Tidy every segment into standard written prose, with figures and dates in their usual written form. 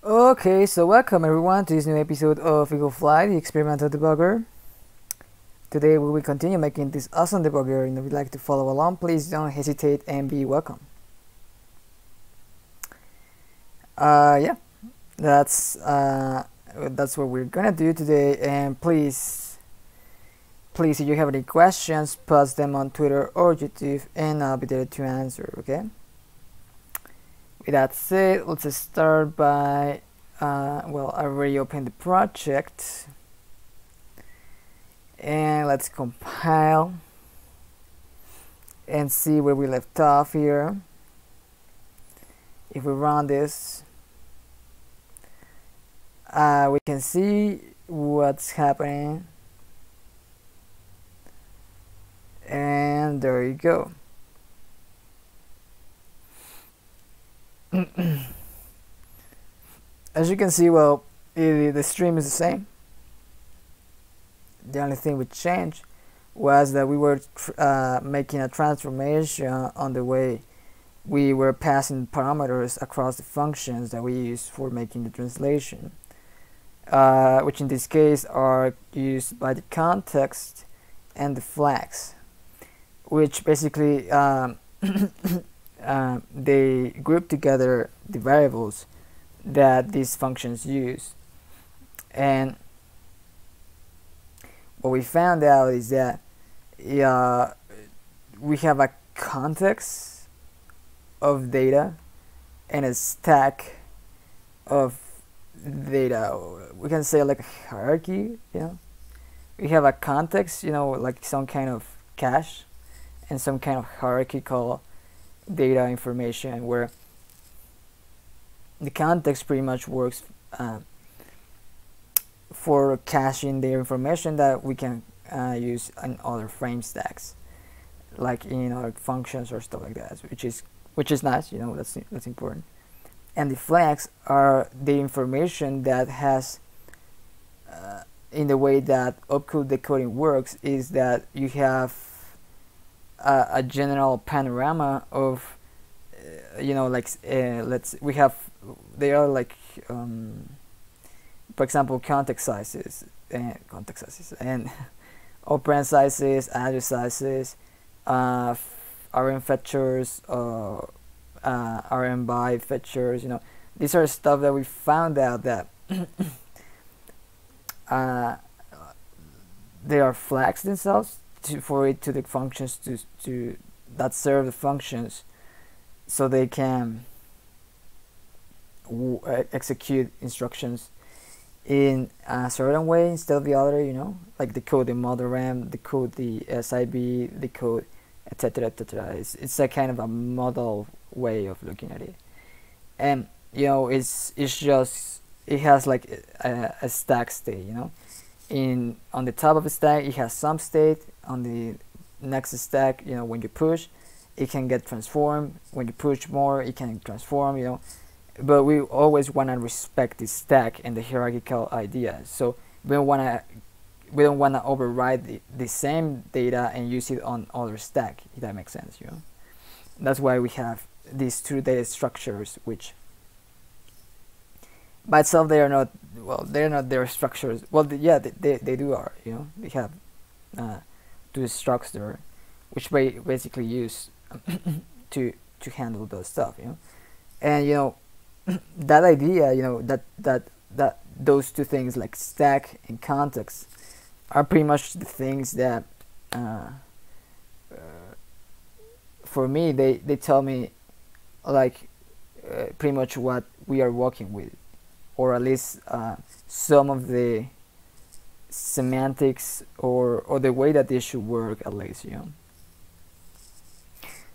Okay, so welcome everyone to this new episode of Eaglefly, the experimental debugger. Today we will continue making this awesome debugger, and if you'd like to follow along, please don't hesitate and be welcome. Yeah, that's what we're gonna do today, and please, if you have any questions, post them on Twitter or YouTube, and I'll be there to answer. Okay. With that said, let's start by, well, I already opened the project, and let's compile and see where we left off here. If we run this, we can see what's happening, and there you go. As you can see, well, the stream is the same. The only thing we changed was that we were making a transformation on the way we were passing parameters across the functions that we use for making the translation, which in this case are used by the context and the flags, which basically they group together the variables that these functions use. And what we found out is that we have a context of data and a stack of data. We can say like a hierarchy, we have a context, like some kind of cache, and some kind of hierarchical data information, where the context pretty much works for caching the information that we can use in other frame stacks, like in other functions or stuff like that, which is nice, that's important. And the flags are the information that has in the way that opcode decoding works is that you have a general panorama of they are like for example context sizes and operand sizes, address sizes, rm fetchers, rm by fetchers. These are stuff that we found out that they are flags themselves for the functions to that serve the functions, so they can execute instructions in a certain way instead of the other, like decode the mother RAM, decode the SIB, decode etc. It's a kind of a model way of looking at it. And it has like a stack state. On the top of the stack it has some state. On the next stack, when you push, it can get transformed. When you push more, it can transform. But we always want to respect the stack and the hierarchical idea. So we don't want to override the same data and use it on other stack, if that makes sense. That's why we have these two data structures, which by itself they're not their structures. Well, they do are. They have two structure, which we basically use to handle those stuff. And that idea, that those two things, like stack and context, are pretty much the things that for me they tell me like pretty much what we are working with, or at least some of the semantics or the way that they should work, at least.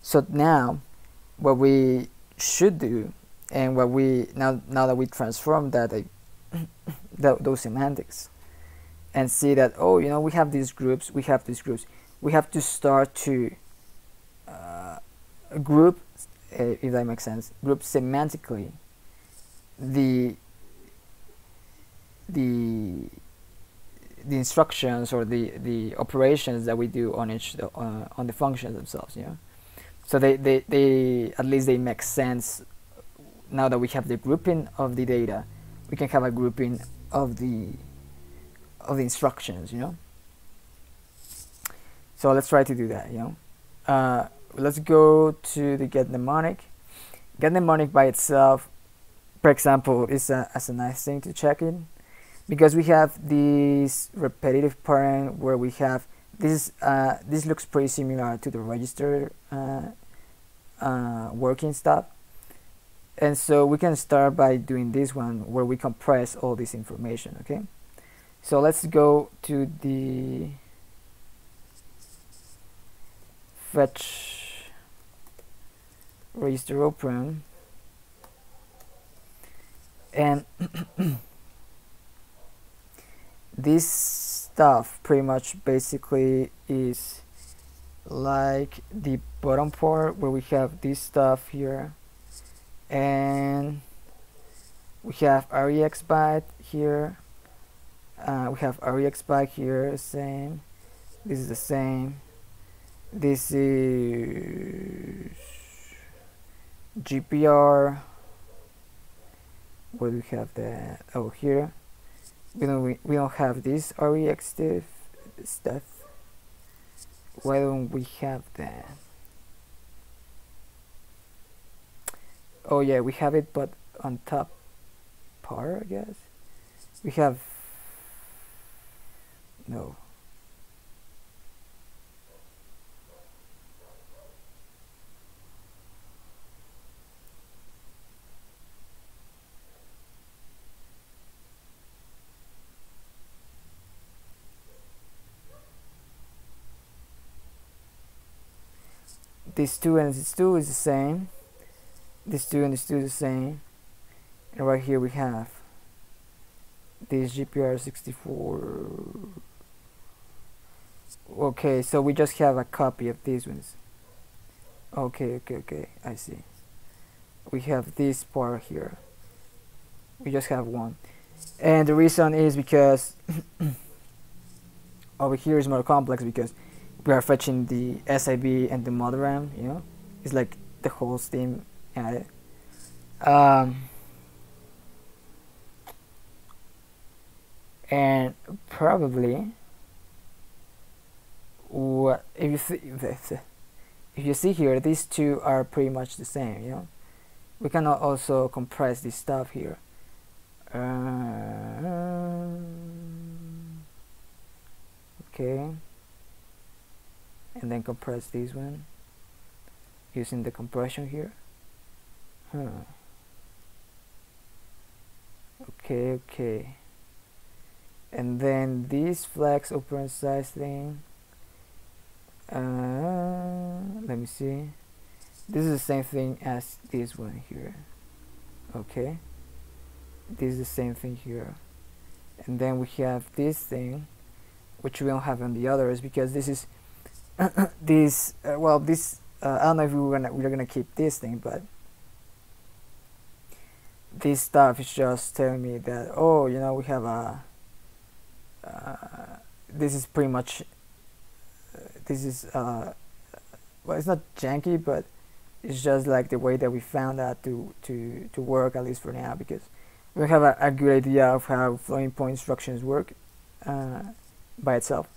So now what we should do, and what we now that we transform that those semantics and see that, we have these groups, we have to start to group, if that makes sense, group semantically the instructions or the operations that we do on on the functions themselves. So they at least they make sense now that we have the grouping of the data we can have a grouping of the instructions, you know. So let's try to do that, you know. Let's go to the get mnemonic. Get mnemonic by itself, for example, is as a nice thing to check in, because we have this repetitive pattern where we have this. This looks pretty similar to the register working stuff, and so we can start by doing this one where we compress all this information. Okay, so let's go to the fetch register open, and this stuff pretty much basically is like the bottom part where we have this stuff here, and we have rex byte here, we have rex byte here, same, this is the same, this is GPR. Where do we have that? Oh, here we don't have this rex stuff. Why don't we have that? Oh yeah, we have it, but on top part, I guess we have no. This 2 and this 2 is the same. This 2 and this 2 is the same. And right here we have this GPR 64. Okay, so we just have a copy of these ones. Okay, I see. We have this part here. We just have one. And the reason is because over here is more complex, because we are fetching the SIB and the mother RAM, you know. It's like the whole Steam at it. And probably what if you see here, these two are pretty much the same, you know. We can also compress this stuff here. Okay, and then compress this one using the compression here. Okay, and then this flex operand size thing, let me see, this is the same thing as this one here. Okay, this is the same thing here, and then we have this thing which we don't have on the others, because this is this well, this I don't know if we're gonna keep this thing, but this stuff is just telling me that, oh, you know, we have a this is pretty much this is well, it's not janky, but it's just like the way that we found that to work, at least for now, because we have a good idea of how floating point instructions work by itself.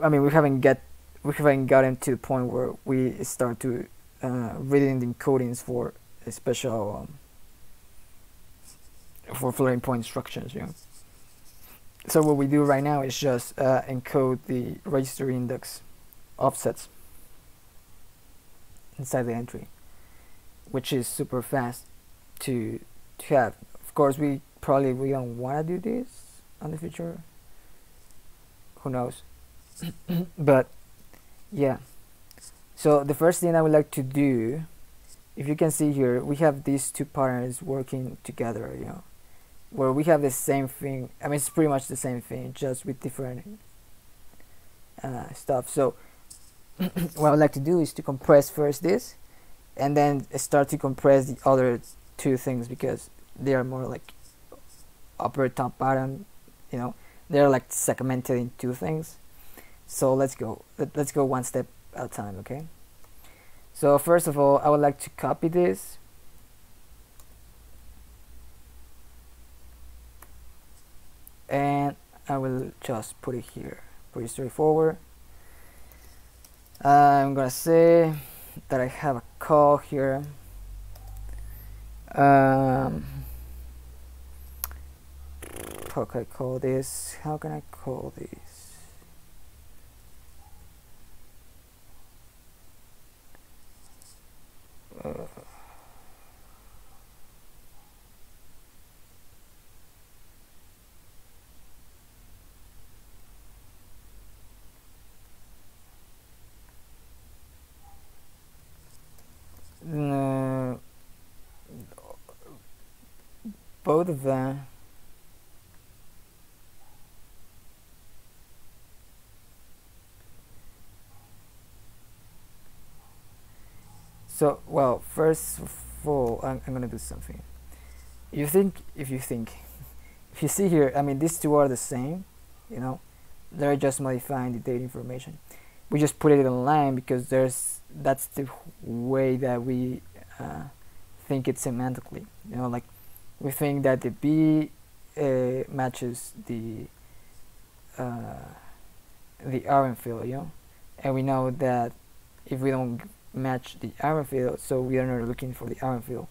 I mean, we haven't gotten to the point where we start to reading the encodings for a special for floating point instructions, you know. So what we do right now is just encode the register index offsets inside the entry, which is super fast to have. Of course, we don't want to do this on the future. Who knows? But yeah. So the first thing I would like to do, if you can see here, we have these two patterns working together, you know, where we have the same thing. I mean, it's pretty much the same thing, just with different stuff. So what I would like to do is to compress first this, and then start to compress the other two things, because they are more like upper top bottom, you know, they're like segmented in two things. So let's go one step at a time. Okay, so first of all, I would like to copy this, and I will just put it here. Pretty straightforward. I'm gonna say that I have a call here. How can I call this? How can I call this? No, both of them. So, well, first of all, I'm gonna do something. If you think, if you see here, I mean, these two are the same, you know, they're just modifying the data information. We just put it online because that's the way that we think it semantically. You know, like we think that the B matches the iron field, you know, and we know that if we don't match the iron field, so we are not looking for the iron field.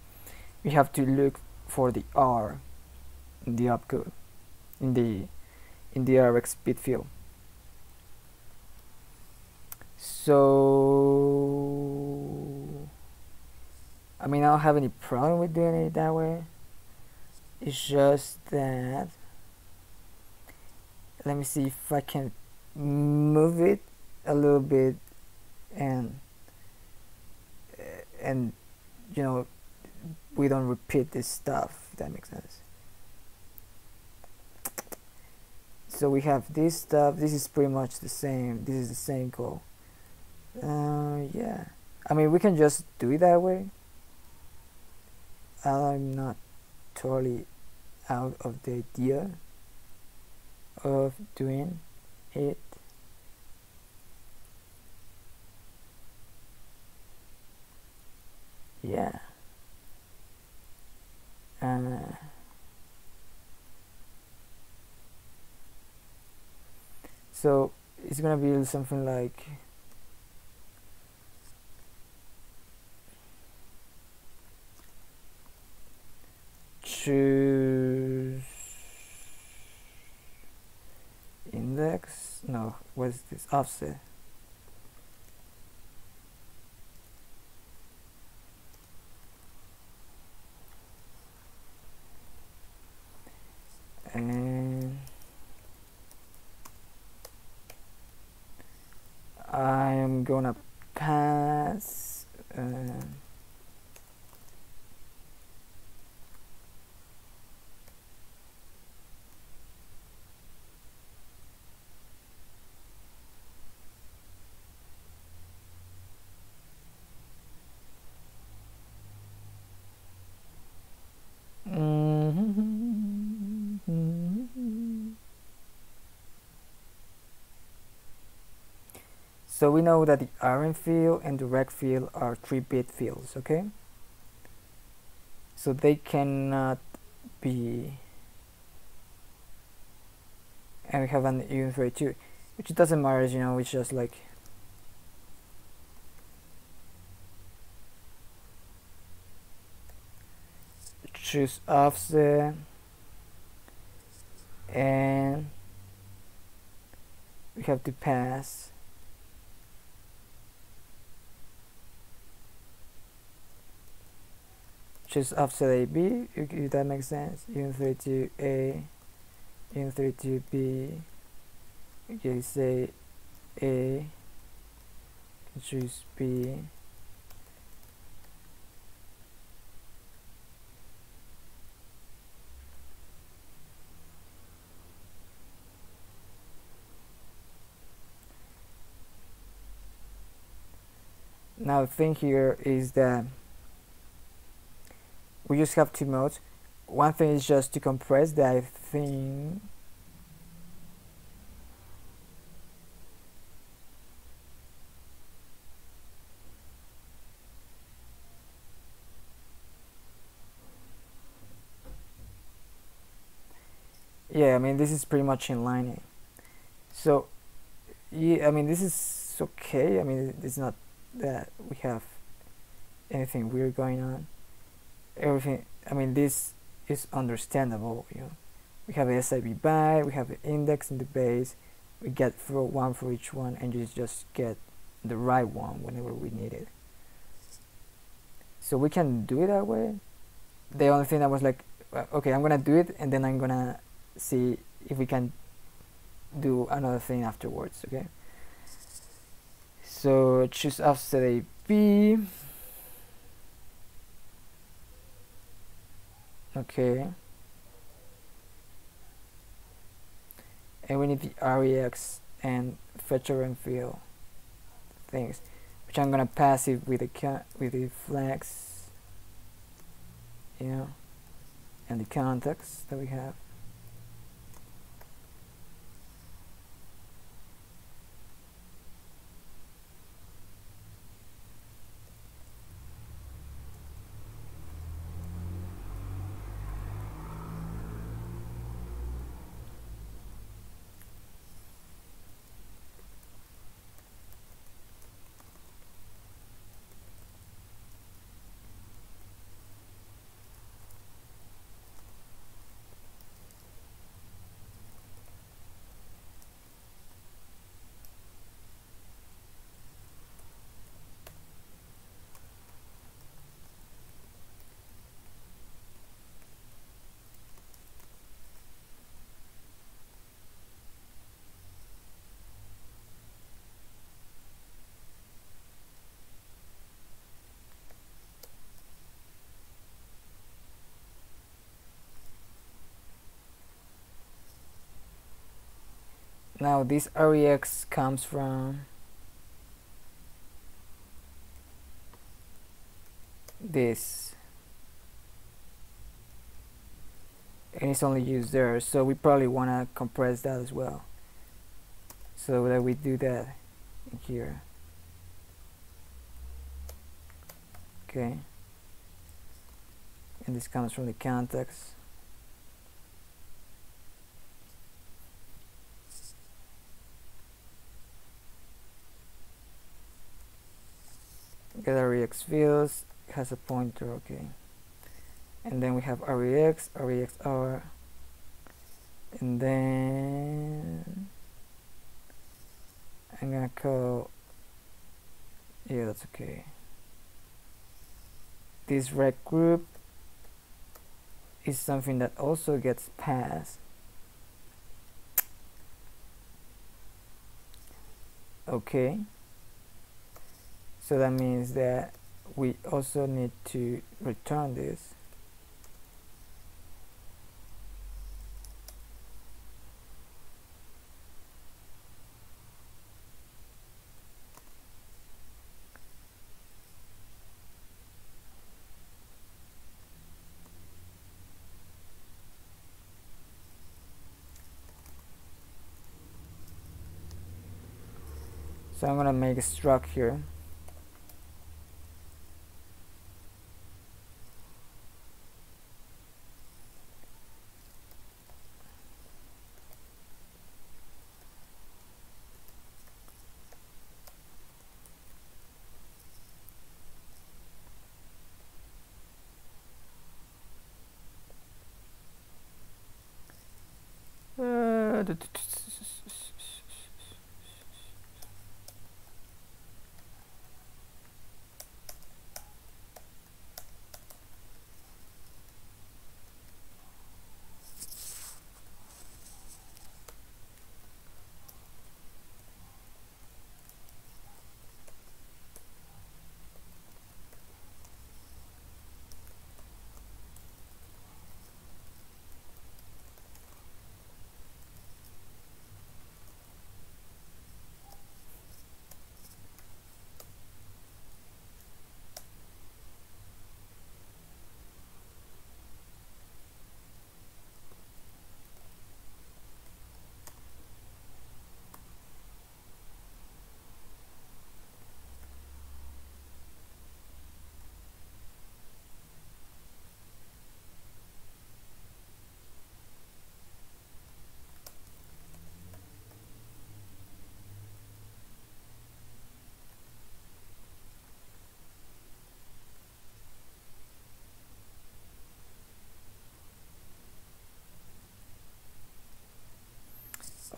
We have to look for the R in the opcode, in the RX bit field. So I mean, I don't have any problem with doing it that way. It's just that, let me see if I can move it a little bit and you know, we don't repeat this stuff, if that makes sense. So we have this stuff. This is pretty much the same. This is the same call. Yeah, I mean, we can just do it that way. I'm not totally out of the idea of doing it. Yeah. So it's gonna be something like choose index. No, what's this? Offset. And I am gonna pass so we know that the iron field and the rec field are 3-bit fields, okay? So they cannot be, and we have an Eaglefly, which doesn't matter, you know, it's just like choose offset and we have to pass choose offset AB, if that makes sense. Eaglefly Eaglefly B, okay, say A, choose B, now the thing here is that we just have two modes. One thing is just to compress that thing. yeah, I mean this is pretty much inlining. So yeah, I mean this is okay. I mean it's not that we have anything weird going on. Everything. I mean this is understandable. You know, we have a SIB byte, we have the index and the base. We get for one for each one, and you just get the right one whenever we need it. So we can do it that way. The only thing I was like, okay, I'm gonna do it, and then I'm gonna see if we can do another thing afterwards. Okay. So choose offset AP. Okay. And we need the REX and fetcher and fill things, which I'm gonna pass it with the flags, you know, and the context that we have. Now this REX comes from this, and it's only used there, so we probably want to compress that as well, so that we do that in here. Okay, and this comes from the context. Get REX fields, has a pointer. Okay, and then we have REX, REXR, and then I'm gonna call, yeah, that's okay. This rec group is something that also gets passed. Okay, so that means that we also need to return this. So I'm gonna make a struct here.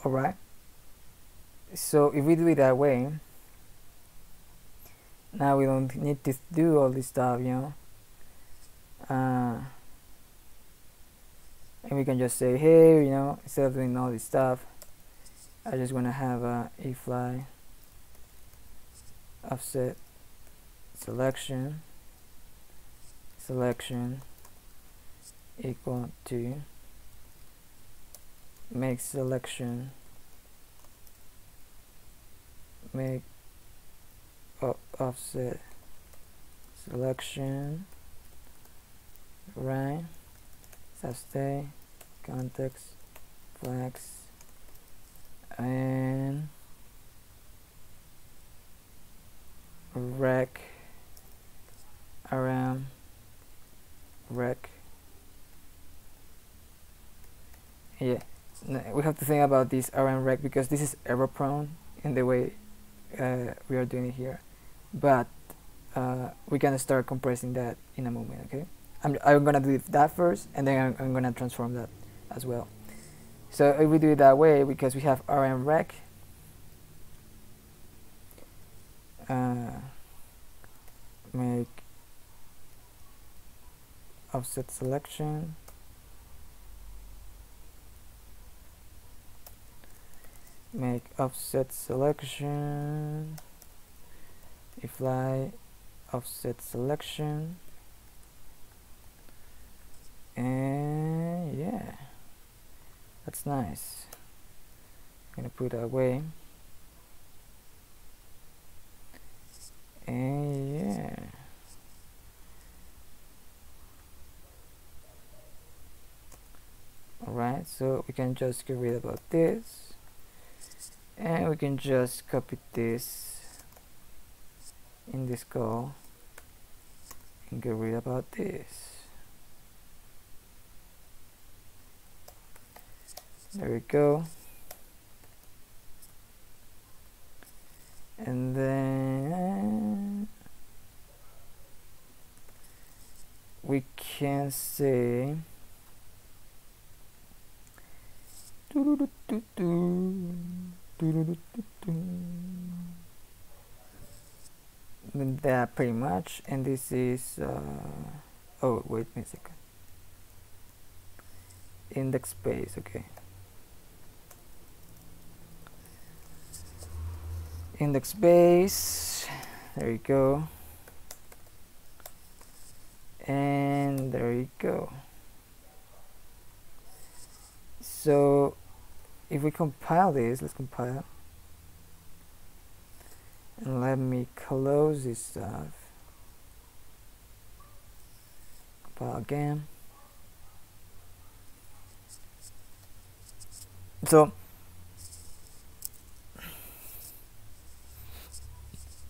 Alright, so if we do it that way, now we don't need to do all this stuff, you know. And we can just say, hey, you know, instead of doing all this stuff, I just want to have a Eaglefly offset selection equal to make selection make offset selection, right? Stay context flags and rec around rec. Yeah, we have to think about this RM rec because this is error prone in the way we are doing it here, but we're gonna start compressing that in a moment. Okay, I'm gonna do that first, and then I'm gonna transform that as well. So if we do it that way, because we have RM rec, make offset selection, make offset selection, Eaglefly offset selection, and yeah, that's nice. I'm gonna put it away, and yeah. Alright, so we can just get rid about this, and we can just copy this in this call and get rid about this. There we go. And then we can say that pretty much, and this is oh wait a second, index space. Okay, index space, there you go, and there you go. So if we compile this, let's compile, and let me close this stuff, compile again. So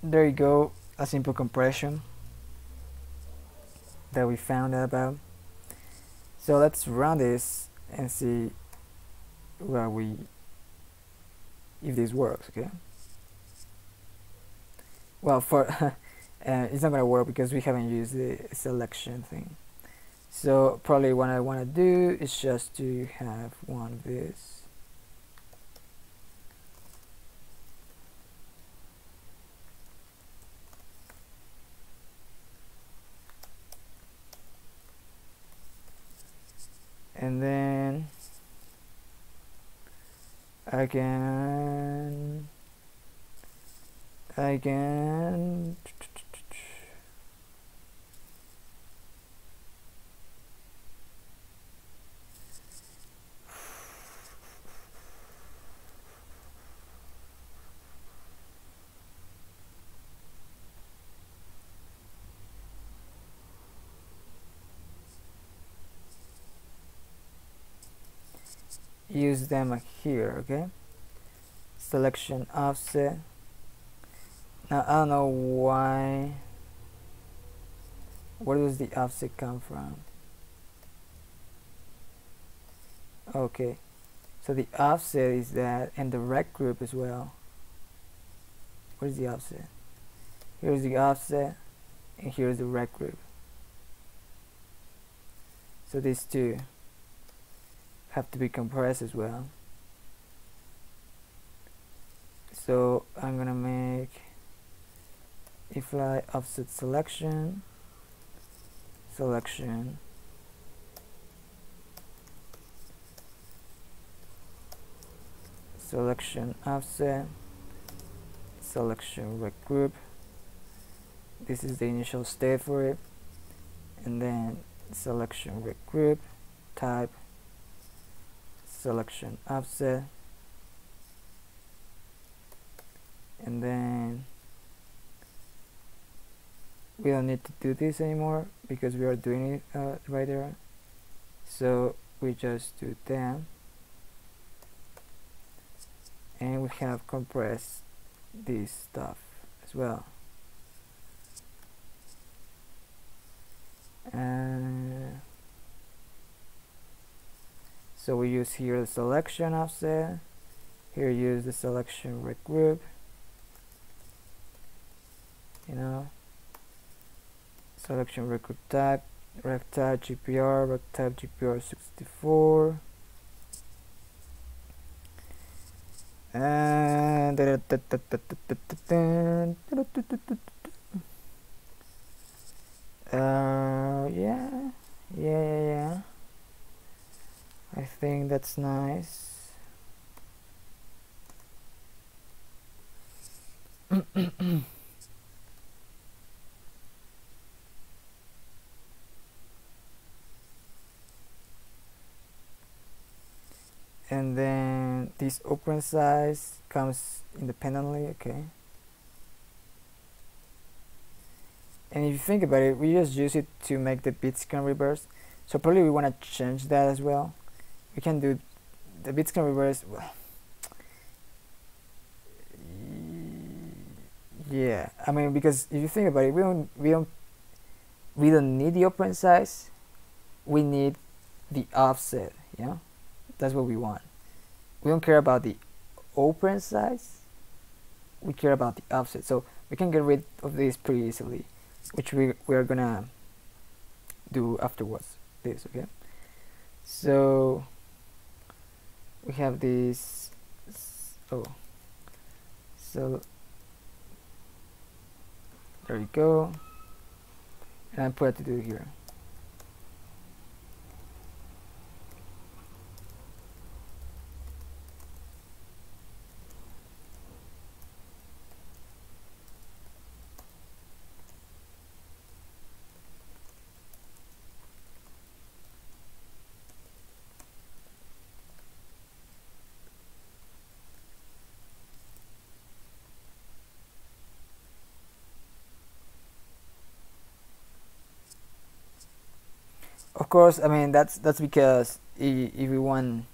there you go, a simple compression that we found out about. So let's run this and see where if this works. Okay, well, for it's not gonna work because we haven't used the selection thing. So probably what I want to do is just to have one of this, and then again use them here. Okay, selection offset. Now I don't know why, where does the offset come from? Okay, so the offset is that, and the rec group as well. Where's the offset? Here's the offset, and here's the rec group. So these two have to be compressed as well. So I'm gonna make Eaglefly offset selection offset selection rect group. This is the initial state for it, and then selection rect group type selection offset, and then we don't need to do this anymore because we are doing it right there, so we just do that, and we have compressed this stuff as well. So we use here the selection offset, here use the selection rect group, selection rect group type, rect type GPR 64, and yeah, I think that's nice. And then this open size comes independently, okay. And if you think about it, we just use it to make the bit scan reverse, so probably we want to change that as well. We can do the bit scan reverse. Yeah, I mean, because if you think about it, we don't need the open size, we need the offset. That's what we want. We don't care about the open size, we care about the offset. So we can get rid of this pretty easily, which we are gonna do afterwards. This, okay. So we have this. So there you go, and I put it to do here. Of course, I mean that's because if we want,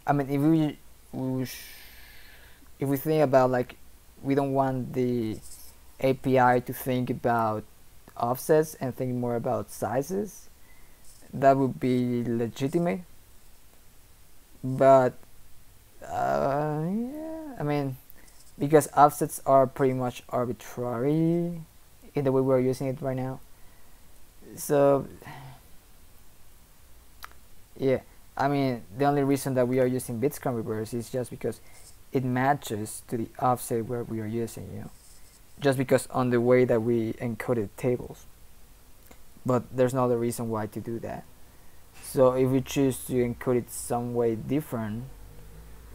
I mean if we think about, like, we don't want the API to think about offsets and think more about sizes, that would be legitimate. But yeah, I mean, because offsets are pretty much arbitrary in the way we're using it right now. So yeah, I mean, the only reason that we are using bit scan reverse is just because it matches to the offset where we are using, just because on the way that we encoded tables. But there's no other reason why to do that. So if we choose to encode it some way different,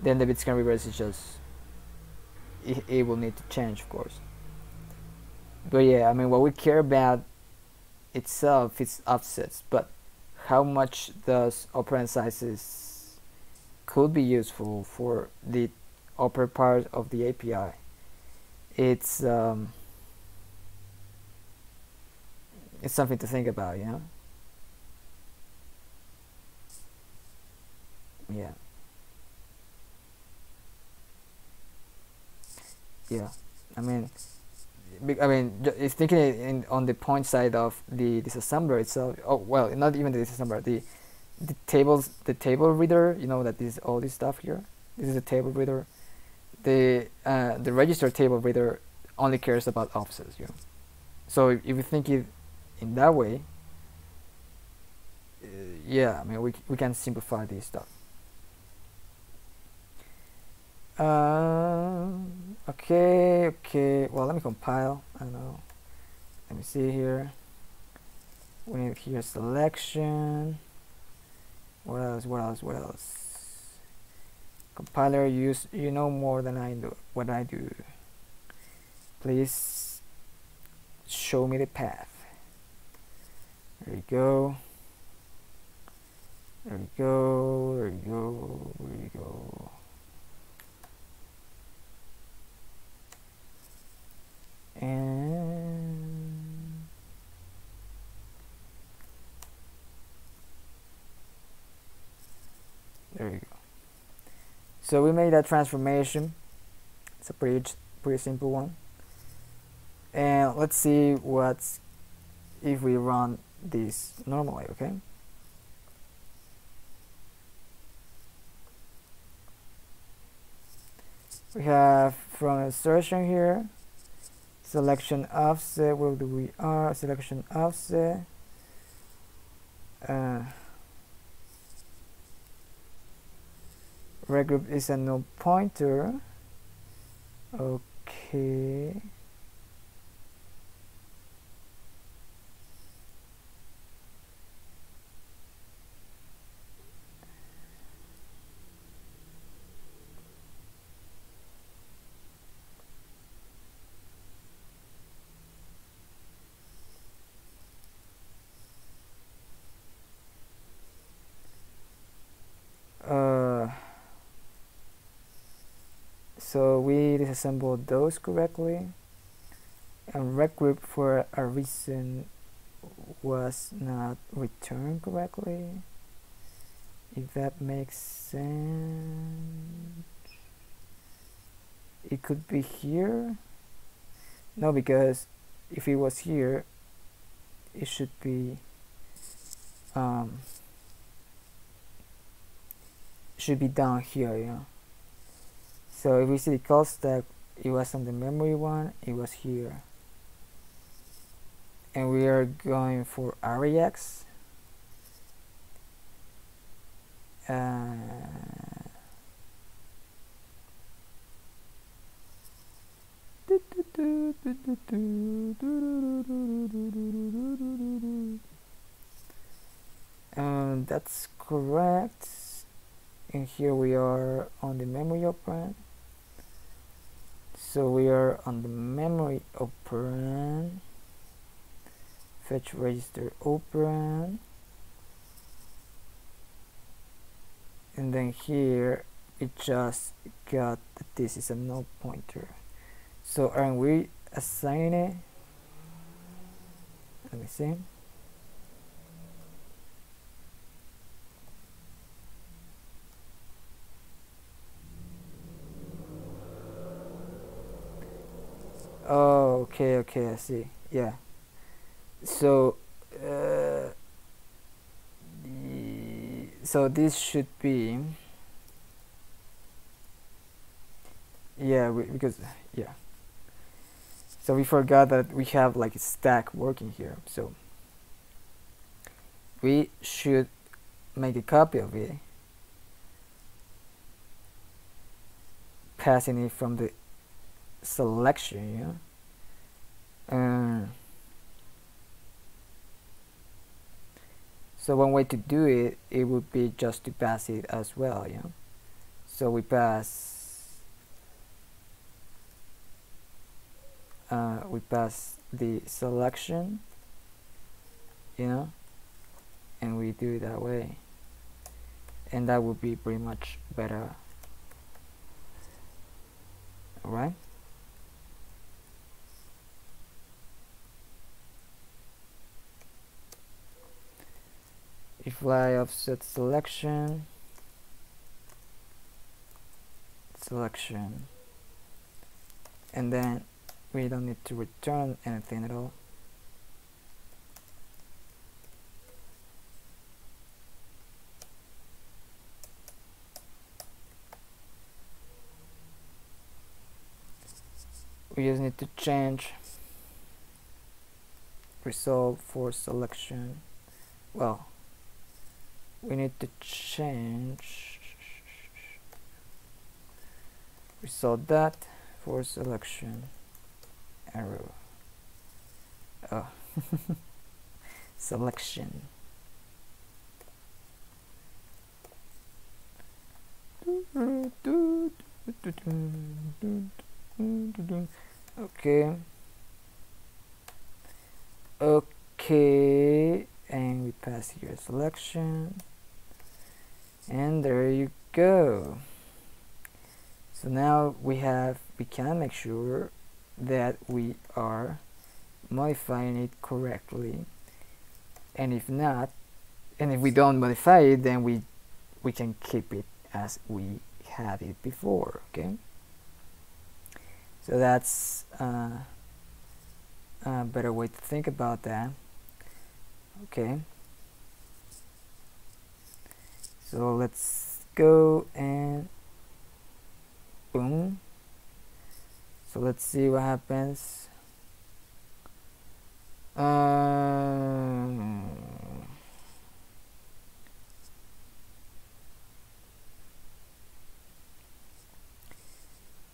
then the bit scan reverse is just, it will need to change, of course. But yeah, I mean, what we care about itself is offsets, but how much does operand sizes could be useful for the upper part of the API? It's something to think about, Yeah. Yeah. I mean, it's thinking it on the point side of the disassembler itself. Oh well, not even the disassembler. The table reader. That is all this stuff here. This is a table reader. The register table reader only cares about offsets. So if you think it in that way, yeah, I mean we can simplify this stuff. Okay, well, let me compile. I don't know, let me see here. We need here selection. What else? Compiler, you know more than I do what I do. Please show me the path. There you go. There you go. There you go. There you go. And there you go. So we made that transformation. It's a pretty simple one. And let's see what's if we run this normally, okay? We have from insertion here, selection offset, where do we are, selection offset, regroup is a null pointer, okay. So we disassembled those correctly, and regroup for a reason was not returned correctly, if that makes sense. It could be here. No, because if it was here, it should be down here, you know. So if we see the call stack, it was on the memory one, it was here. And we are going for REX. That's correct. And here we are on the memory operand. So we are on the memory operand, fetch register operand, and then here it just got that this is a null pointer. So are we assigning it? Let me see. Oh, okay, I see. Yeah. So so this should be, yeah, because yeah. So we forgot that we have like a stack working here. So we should make a copy of it, passing it from the selection, you know. So one way to do it, it would be just to pass it as well, you know. So we pass the selection, you know, and we do it that way, and that would be pretty much better. All right. Eaglefly offset selection, and then we don't need to return anything at all. We just need to change result for selection. Well, we need to change result that for selection arrow. Oh. Selection. Okay. Okay, and we pass here selection, and there you go. So now we can make sure that we are modifying it correctly, and if not, and if we don't modify it, then we can keep it as we had it before. Okay, so that's a better way to think about that. Okay, so let's go and boom. So let's see what happens.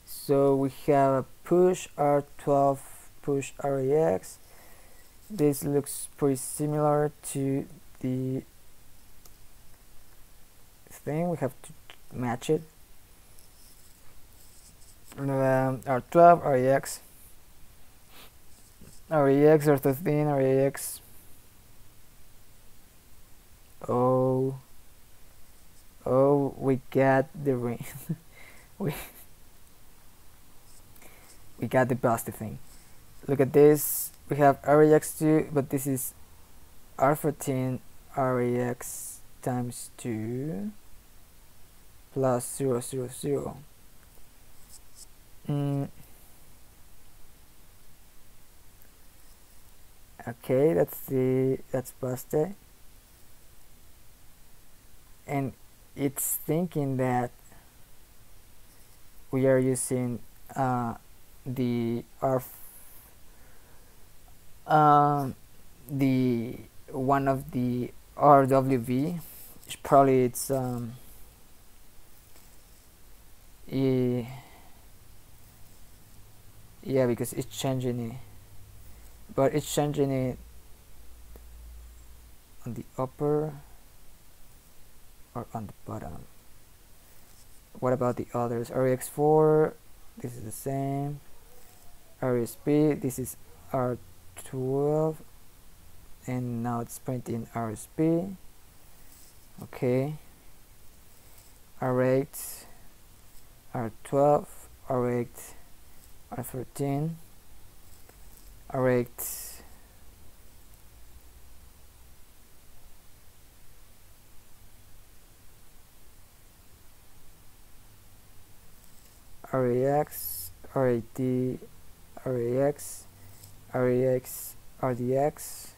So we have a push R12, push RAX. This looks pretty similar to the thing. We have to match it. R12, RAX, RAX, R13, RAX. Oh, we got the ring. we got the positive thing. Look at this. We have RAX2, but this is R14 RAX times 2 plus 0, 0, 0. Okay, that's busted, and it's thinking that we are using the the one of the RWV. Probably it's yeah, because it's changing it, but it's changing it on the upper or on the bottom. What about the others? RX4, this is the same. RSP, this is R12, and now it's printing RSP. Okay, R8, R12, R8, R13, R8, RAX, RAD, RAX, RAX, RDX,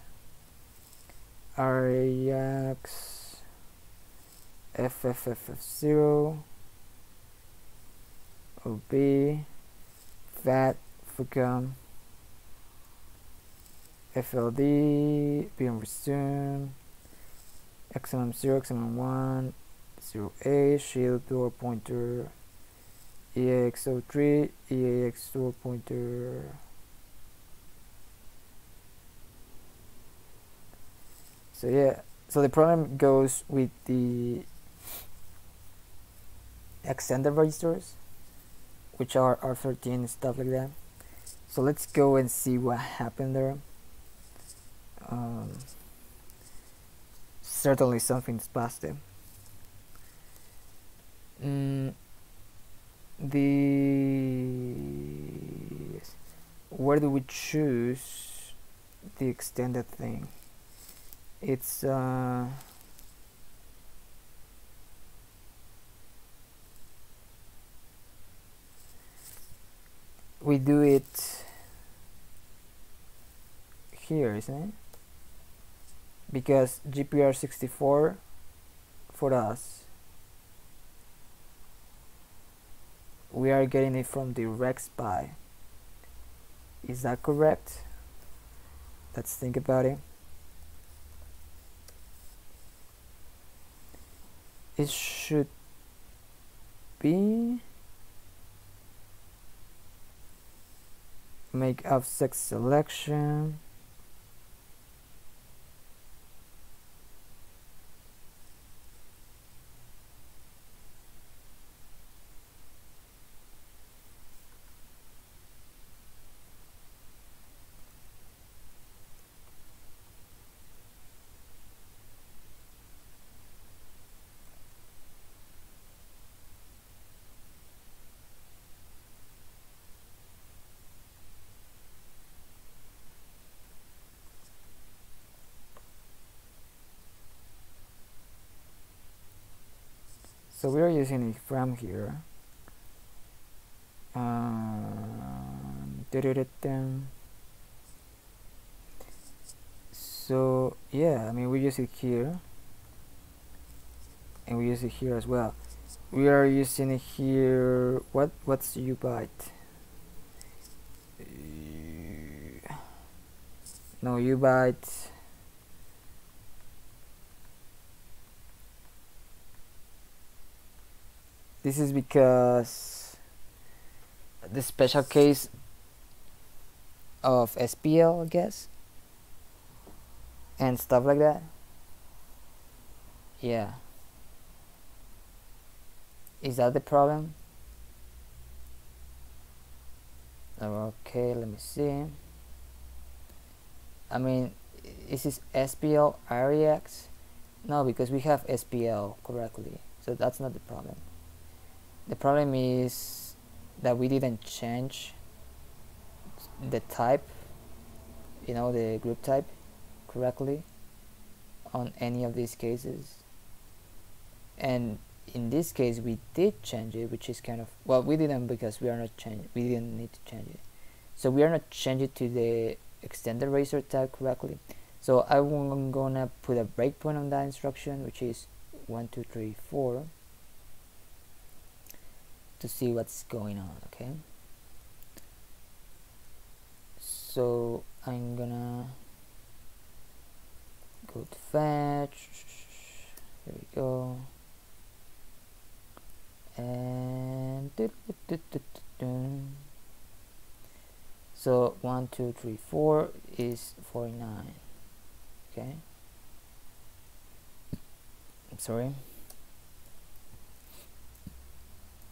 RAX, FFF0, OB, FAT, FUCAM, FLD, BM resume, XMM0, XMM1, 0A, shield door pointer, EAX03, EAX door pointer. So yeah, so the problem goes with the extended registers, which are R13 and stuff like that. So let's go and see what happened there. Certainly something's busted. Where do we choose the extended thing? It's we do it here, isn't it? Because GPR64 for us, we are getting it from the RegSpy. Is that correct? Let's think about it. It should be make offset selection. So we are using it from here. So yeah, I mean, we use it here and we use it here as well. We are using it here. What's ubyte? No, ubyte. This is because the special case of SPL, I guess, and stuff like that. Yeah. Is that the problem? Okay, let me see. I mean, is this SPL REX? No, because we have SPL correctly, so that's not the problem. The problem is that we didn't change the type, you know, the group type correctly on any of these cases. And in this case we did change it, which is kind of, well, we didn't, because we didn't need to change it. So we are not changing to the extended razor type correctly. So I'm gonna put a breakpoint on that instruction, which is 1 2 3 4, to see what's going on. Okay, so I'm gonna go to fetch. There we go. And so 1 2 3 4 is 49. Okay, I'm sorry.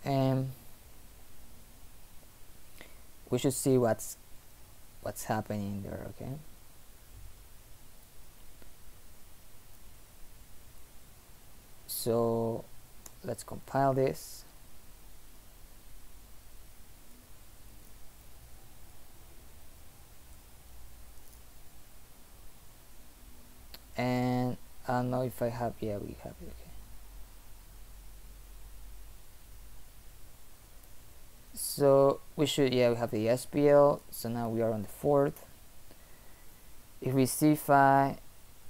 And we should see what's happening there. Okay, so let's compile this. And I don't know if I have, yeah, we have it. Okay, so we should, yeah, we have the SPL. So now we are on the fourth. If we see phi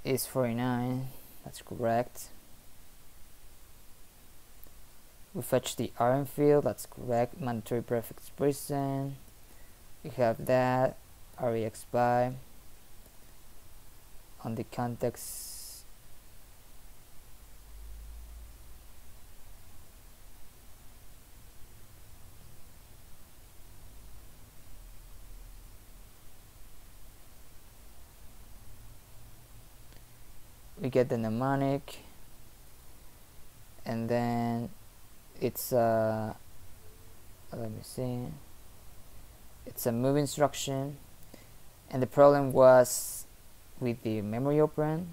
is 49, that's correct. We fetch the RM field, that's correct. Mandatory prefix present. We have that REX by on the context. We get the mnemonic, and then it's let me see, it's a move instruction, and the problem was with the memory operand.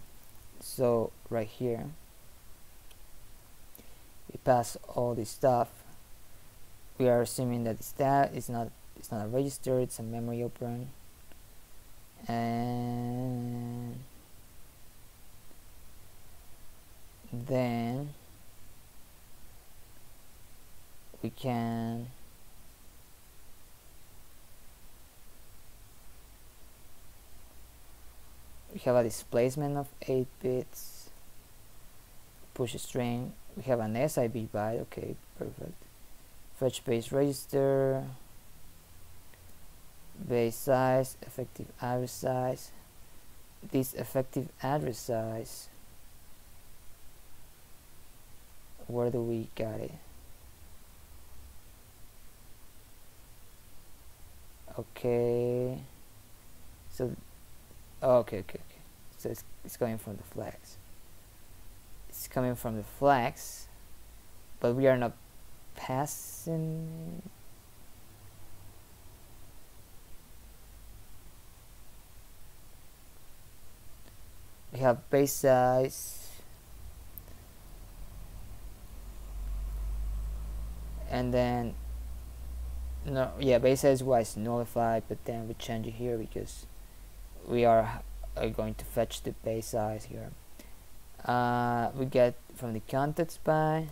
So right here we pass all this stuff. We are assuming that it's not a register, it's a memory operand, and then we have a displacement of 8 bits, push a string, we have an SIB byte. Okay, perfect. Fetch base register, base size, effective address size. This effective address size, where do we got it? Okay, so okay, so it's coming from the flags. It's coming from the flags, but we are not passing. We have base size, and then no, yeah, base size was nullified, but then we change it here because we are going to fetch the base size here. We get from the context by,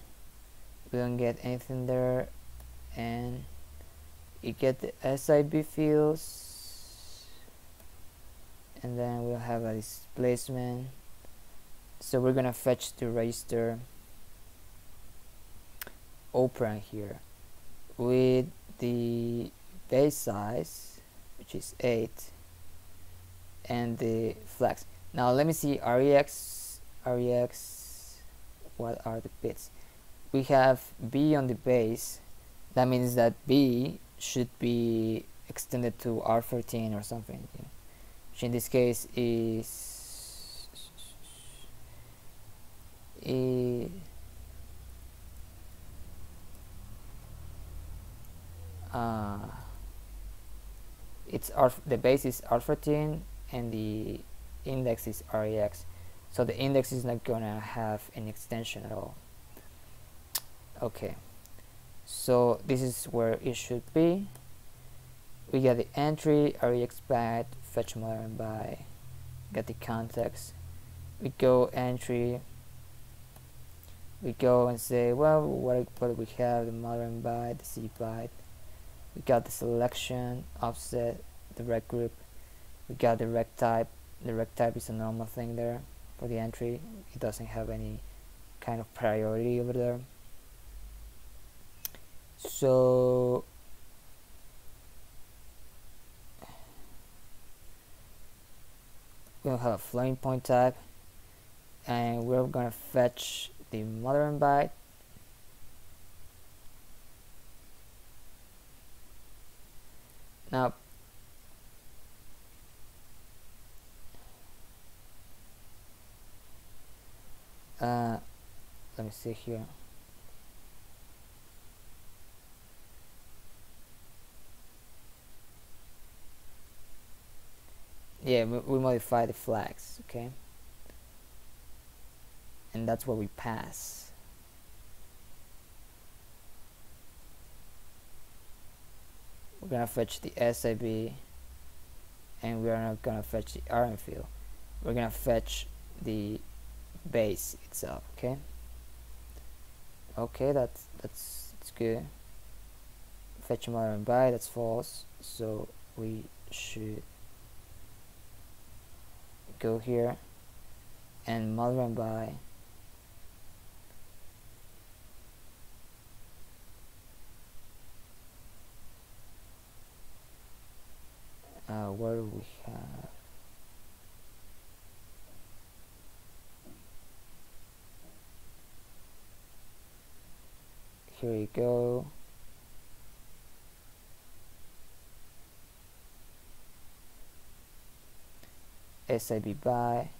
we don't get anything there, and you get the SIB fields, and then we'll have a displacement. So we're gonna fetch the register operand here with the base size, which is 8, and the flags. Now let me see rex, what are the bits? We have B on the base. That means that B should be extended to R13 or something, you know, which in this case is it's the base is R14 and the index is rex, so the index is not gonna have any extension at all. Okay, so this is where it should be. We get the entry rex byte, fetch modern by, get the context. We go entry, we go and say, well, what we have, the modern byte, the C byte. We got the selection, offset, the rect group. We got the rect type. The rect type is a normal thing there for the entry. It doesn't have any kind of priority over there. So we'll have a floating point type, and we're gonna fetch the modern byte. Now let me see here. Yeah, we modify the flags, okay, and that's what we pass. We're gonna fetch the SIB, and we are not gonna fetch the RM field. We're gonna fetch the base itself. Okay, that's good. Fetch modern by, that's false, so we should go here and modern by where do we have here you go. SIB by,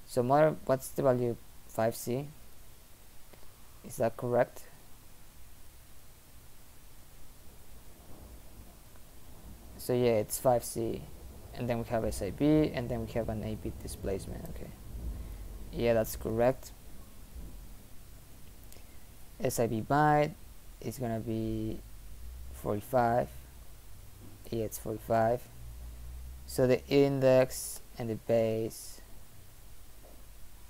so modern, what's the value? 5C, is that correct? So yeah, it's 5C, and then we have SIB, and then we have an 8-bit displacement. Okay, yeah, that's correct. SIB byte is gonna be 45. Yeah, it's 45. So the index and the base,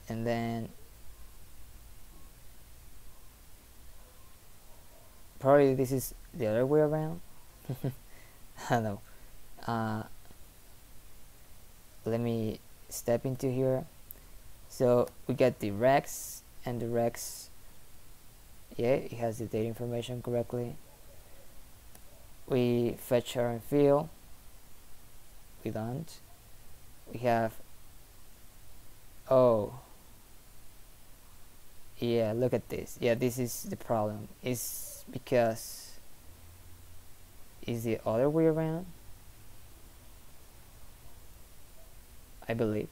and then probably this is the other way around. I don't know. Let me step into here. So we get the rex, and the rex, yeah, it has the data information correctly. We fetch our field. We don't. We have, oh yeah, look at this. Yeah, this is the problem. It's because it's the other way around. I believe.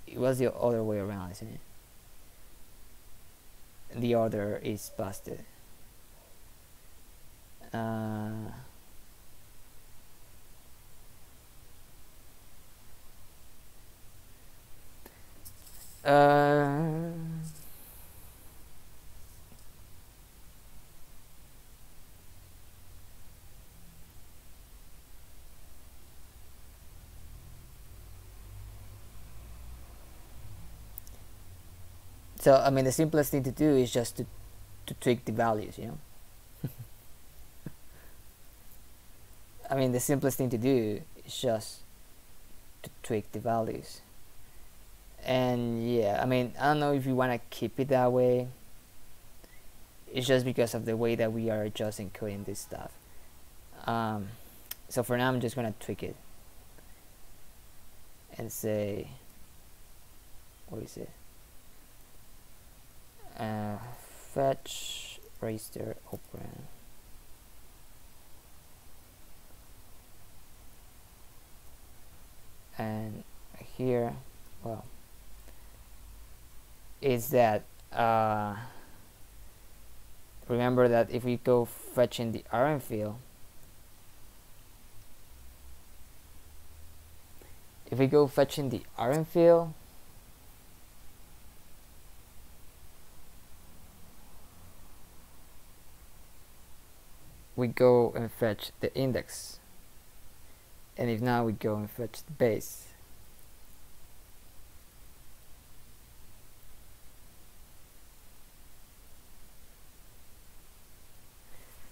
It was the other way around, isn't it? The order is busted. Uh, uh, so I mean, the simplest thing to do is just to tweak the values, you know. I mean, the simplest thing to do is just to tweak the values. And yeah, I mean, I don't know if you want to keep it that way. It's just because of the way that we are just encoding this stuff. So for now, I'm just gonna tweak it and say, what is it? Fetch register operand. And here, well, is that remember that if we go fetching the rm field, if we go fetching the rm field, we go and fetch the index, and if now we go and fetch the base,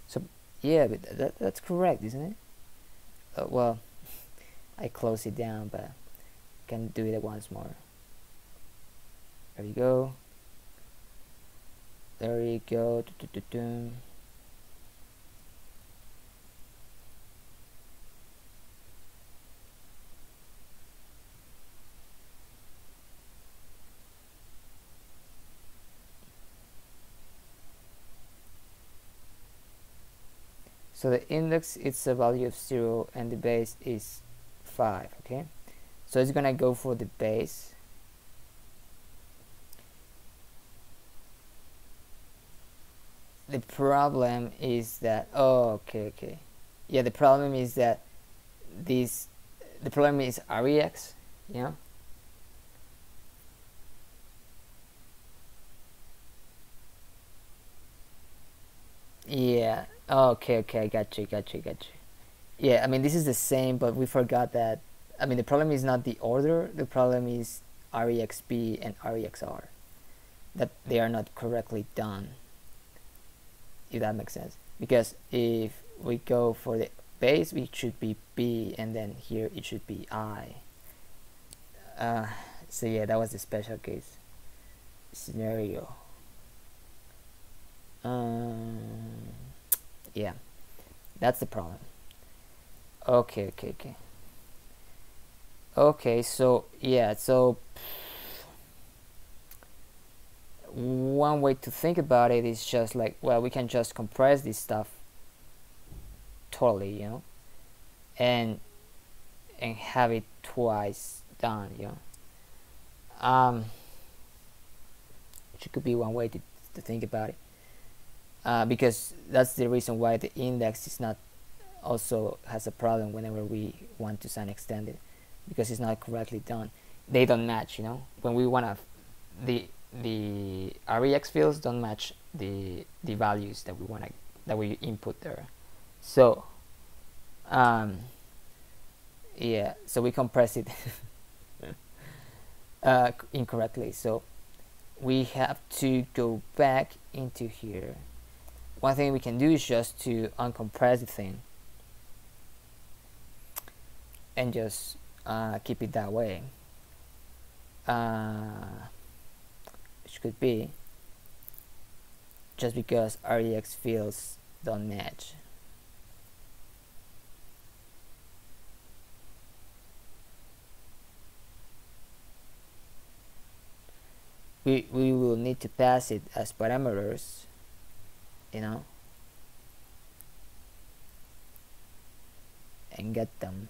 so yeah, but that's correct, isn't it? Well, I close it down, but can do it once more. There you go. There you go. So the index is a value of 0 and the base is 5, okay? So it's gonna go for the base. The problem is that, oh, okay. Yeah, the problem is that the problem is rex, you know? Yeah, okay, I got you. Yeah, I mean, this is the same, but we forgot that, I mean, the problem is not the order, the problem is rexb and rexr, that they are not correctly done, if that makes sense. Because if we go for the base, it should be b, and then here it should be I. So yeah, that was the special case scenario. Yeah, that's the problem. Okay. So yeah, so one way to think about it is just like, well, we can just compress this stuff totally, you know, and have it twice done, you know. Which could be one way to think about it, because that's the reason why the index is not also has a problem whenever we want to sign extended, because it's not correctly done. They don't match, you know, when we want to the rex fields don't match the values that we want to that we input there. So yeah, so we compress it incorrectly, so we have to go back into here. One thing we can do is just to uncompress the thing and just keep it that way, which could be just because rex fields don't match. We will need to pass it as parameters, you know, and get them.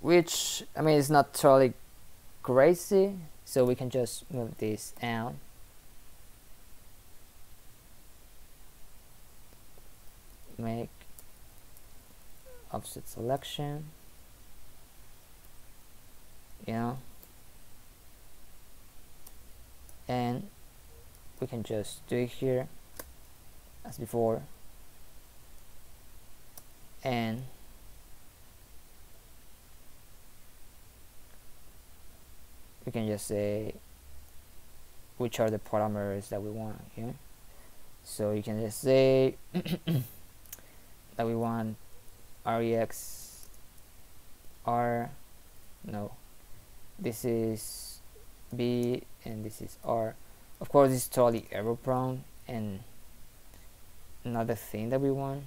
which I mean it's not totally crazy, so we can just move this down. Make offset selection, you know, and we can just do it here as before, and we can just say which are the parameters that we want. Okay, so you can just say that we want rex r, no, this is b and this is r. Of course it's totally error prone and not the thing that we want.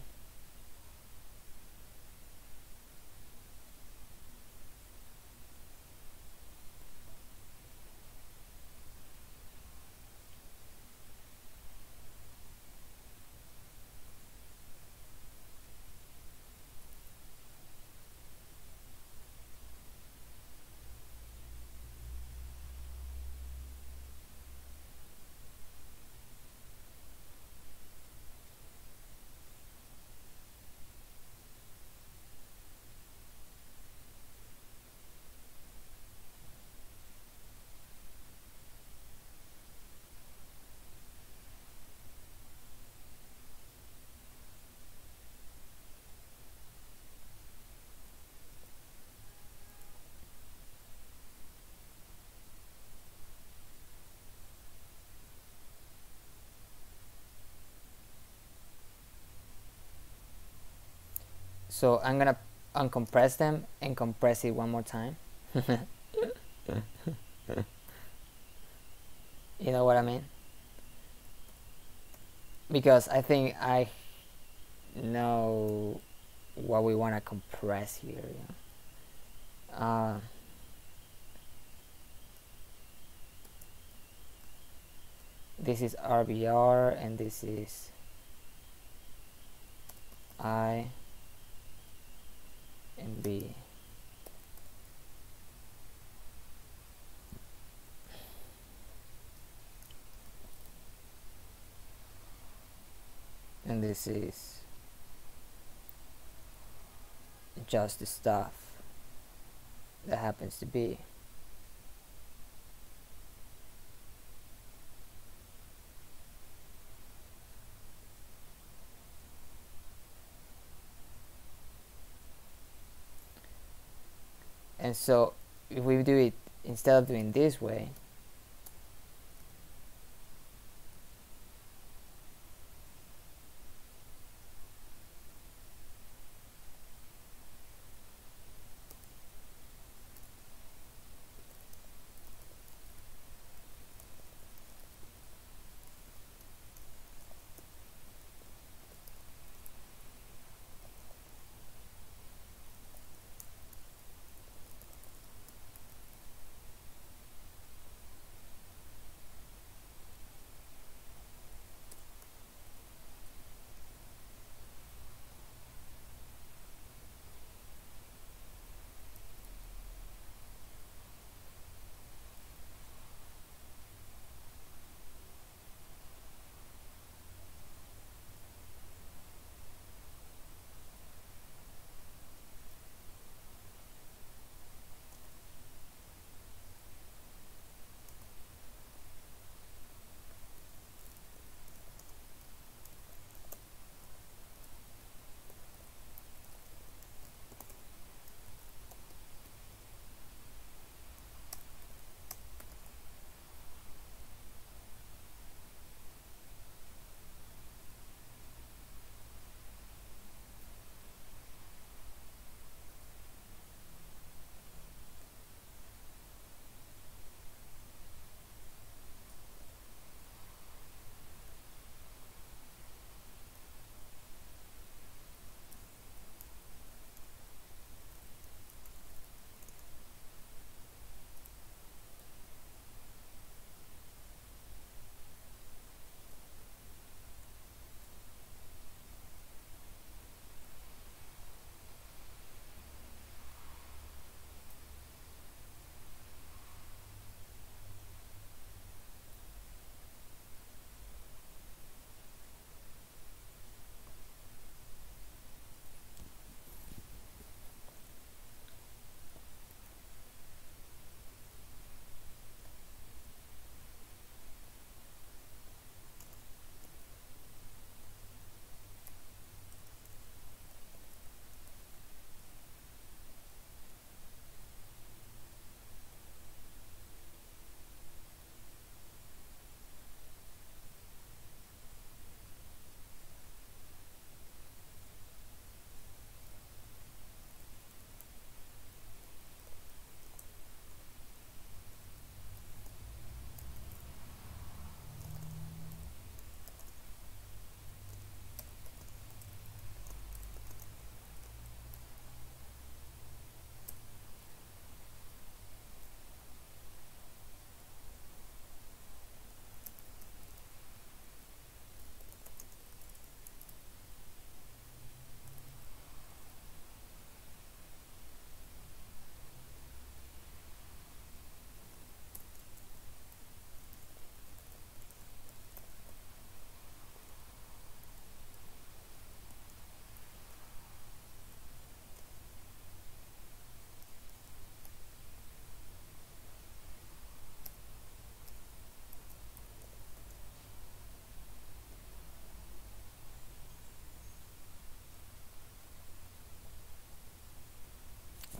So I'm gonna uncompress them and compress it one more time. You know what I mean? Because I think I know what we want to compress here. You know? This is RBR and this is I and B. And this is just the stuff that happens to be. And so if we do it instead of doing this way,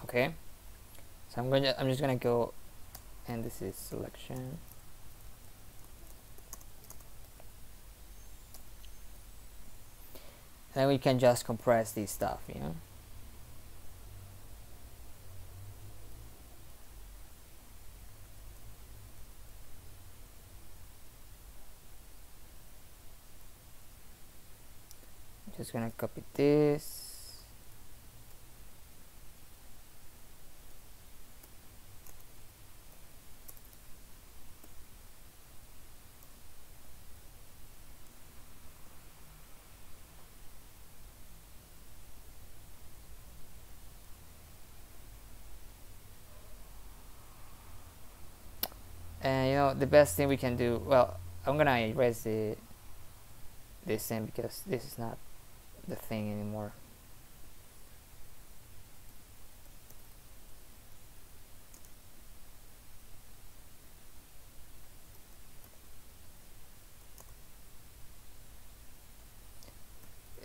Okay, so I'm just gonna go, and this is selection. Then we can just compress this stuff, you know. Just gonna copy this. And you know, the best thing we can do, well, I'm gonna erase this thing because this is not the thing anymore.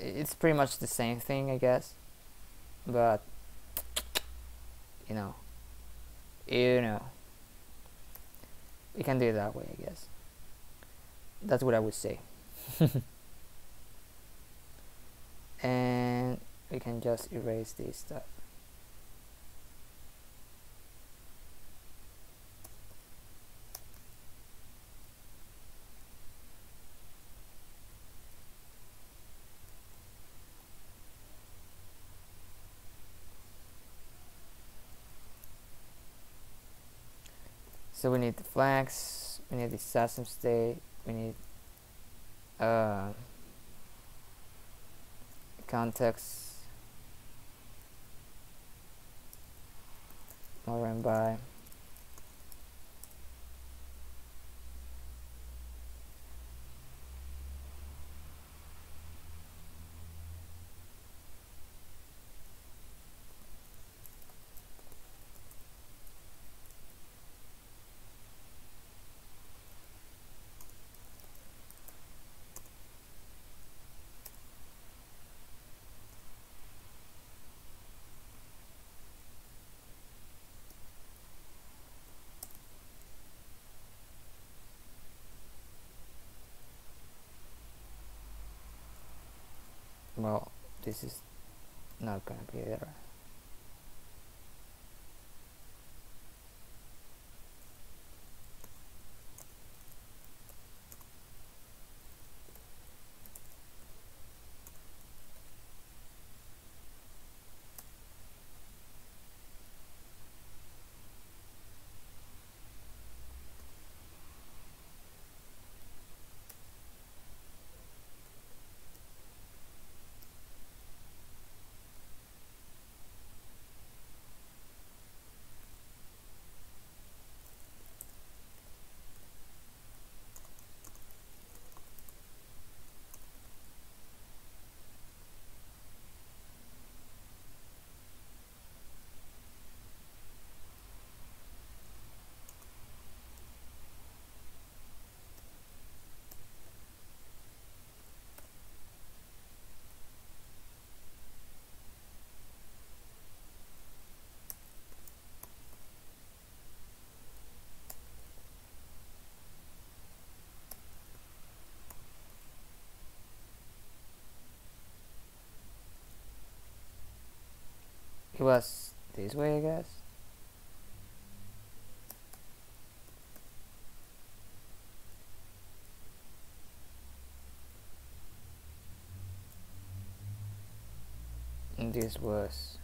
It's pretty much the same thing, I guess, but you know, we can do it that way, I guess. That's what I would say. And we can just erase this stuff. So we need the flags, we need the system state, we need context, more and by. Well, this is not gonna be there. It was this way, I guess. And this was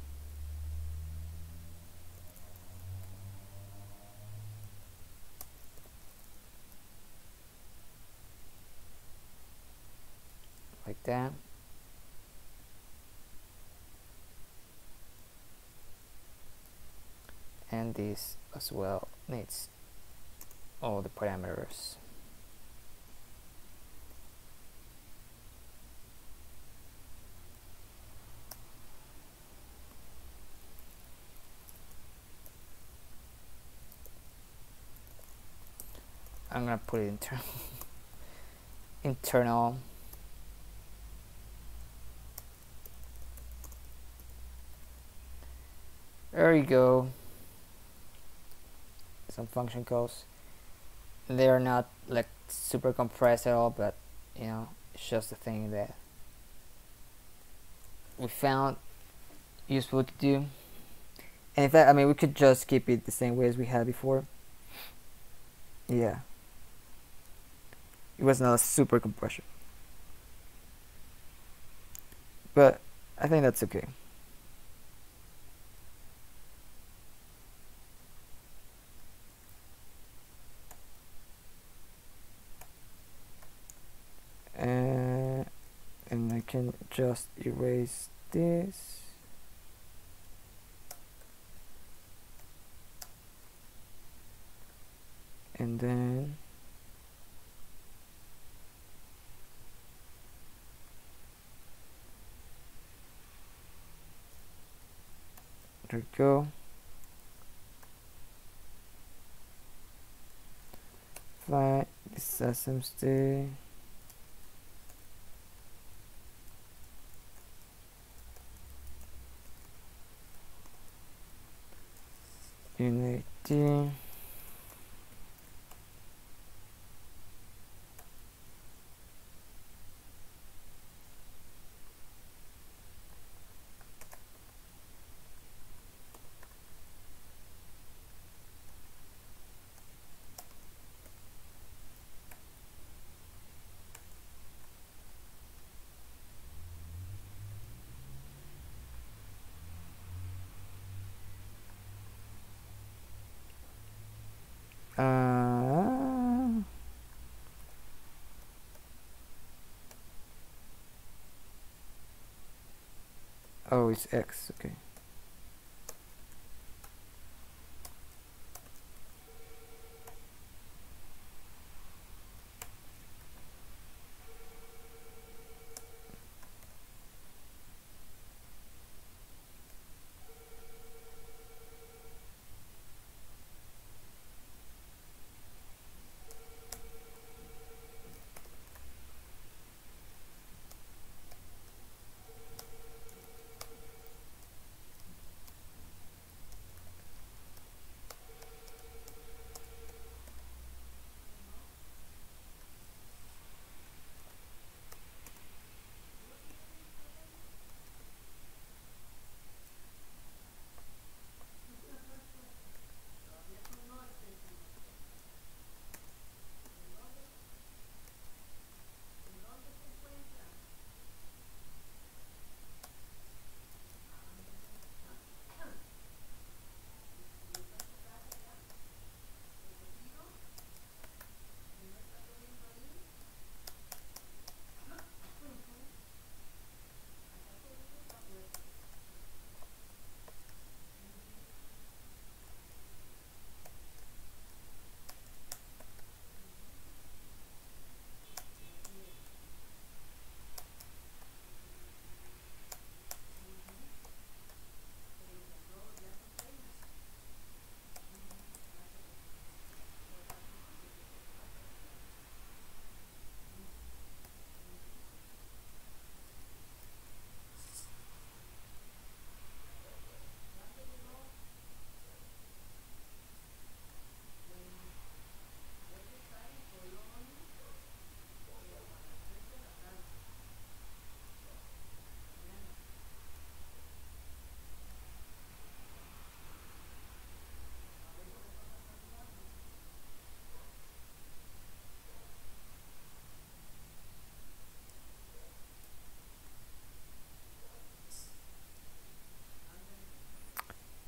like that. And this as well needs all the parameters. I'm gonna put it internal. there you go. Some function calls. They are not like super compressed at all, but you know, it's just a thing that we found useful to do. And in fact, I mean, we could just keep it the same way as we had before. Yeah, it was not a super compression, but I think that's okay. And I can just erase this. And then there we go. Fly this SMSD. Unity. Oh, it's X, okay.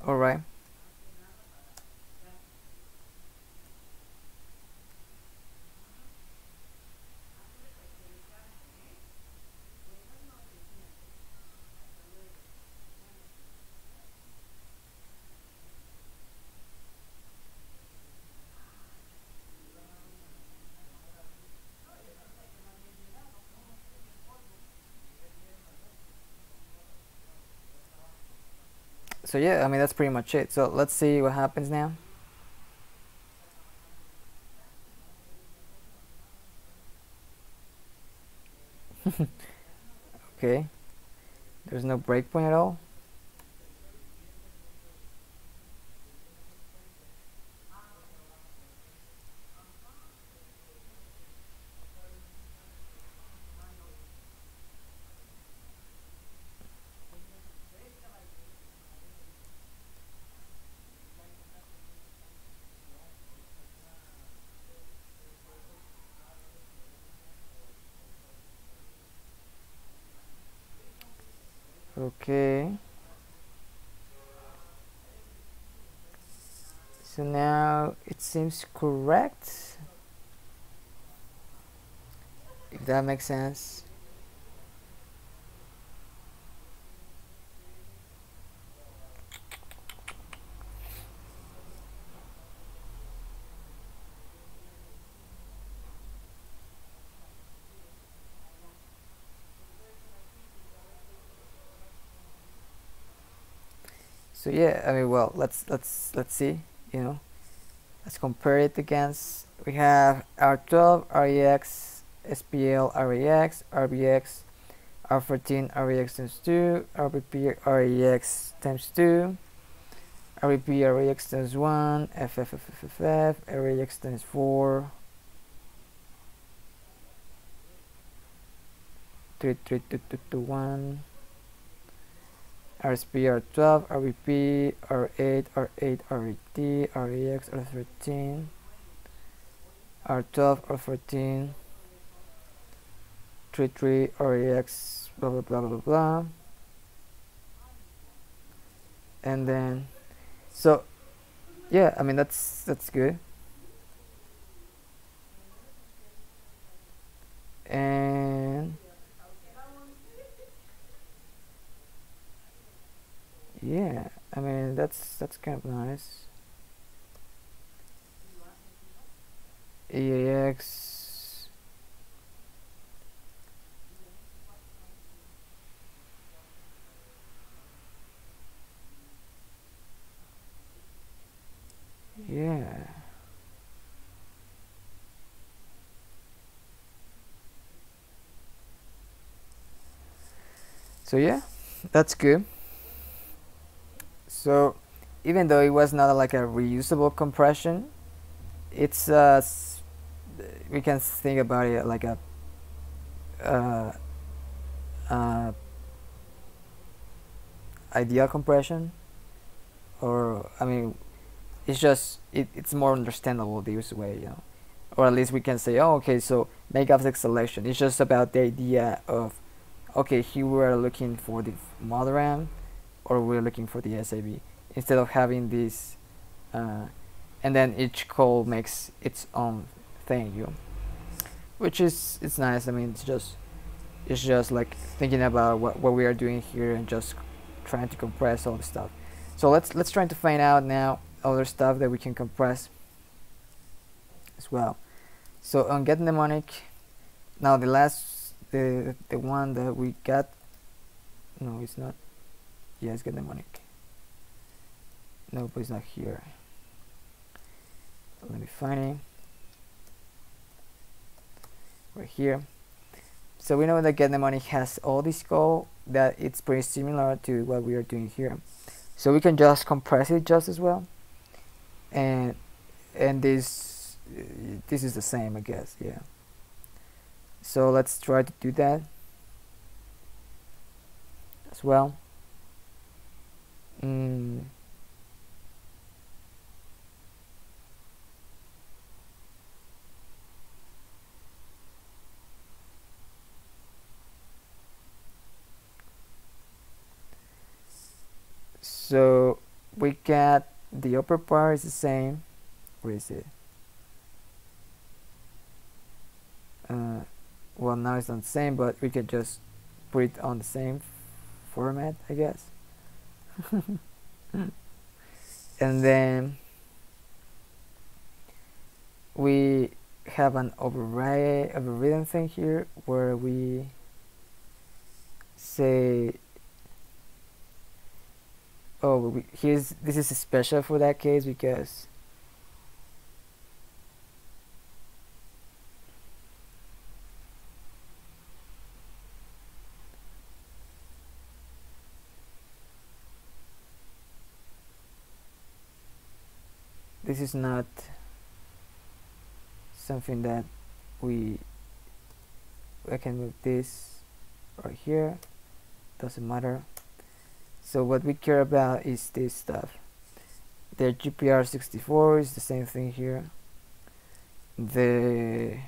All right. So yeah, I mean, that's pretty much it. So let's see what happens now. Okay, there's no breakpoint at all. Okay, so now it seems correct, if that makes sense. So yeah, I mean, well, let's see, you know, let's compare it against. We have R12 REX, SPL REX, RBX, R14 REX times 2, RBP REX times 2, RBP REX times 1, FFFFF REX times 4, 33221, RSP R12, RBP R8, R8 RET, REX R13, R12 R14, 33 REX, blah blah blah blah blah, and then so yeah, I mean that's good. And yeah, I mean that's kind of nice. EAX, yeah. So yeah, that's good. So even though it was not like a reusable compression, it's we can think about it like a uh, uh, ideal compression, or I mean, it's just it's more understandable this way, you know, or at least we can say, oh, okay, so make object selection. It's just about the idea of, okay, here we are looking for the mother RAM, or we're looking for the SAB, instead of having this, and then each call makes its own thing, you know, which is it's nice. I mean, it's just like thinking about what we are doing here and just trying to compress all the stuff. So let's try to find out now other stuff that we can compress as well. So on get mnemonic, now the last the one that we got, no, it's not. Yeah, it's get mnemonic. No, but it's not here. Let me find it right here. So we know that get mnemonic has all this code that it's pretty similar to what we are doing here. So we can just compress it just as well, and this is the same, I guess. Yeah. So let's try to do that as well. So we got the upper part is the same. Where is it? Well, now it's not the same, but we can just put it on the same format, I guess. And then we have an overridden thing here where we say, oh, this is special for that case because this is not something that I can move this right here, doesn't matter. So what we care about is this stuff. The GPR64 is the same thing here. The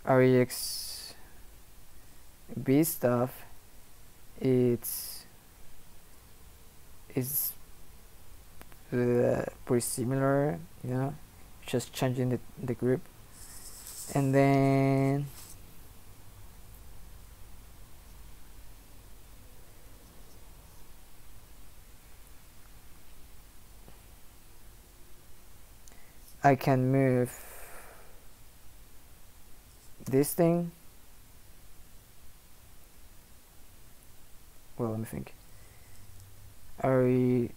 REX B stuff, it's is pretty similar, you know, just changing the group. And then I can move this thing. Well, let me think. I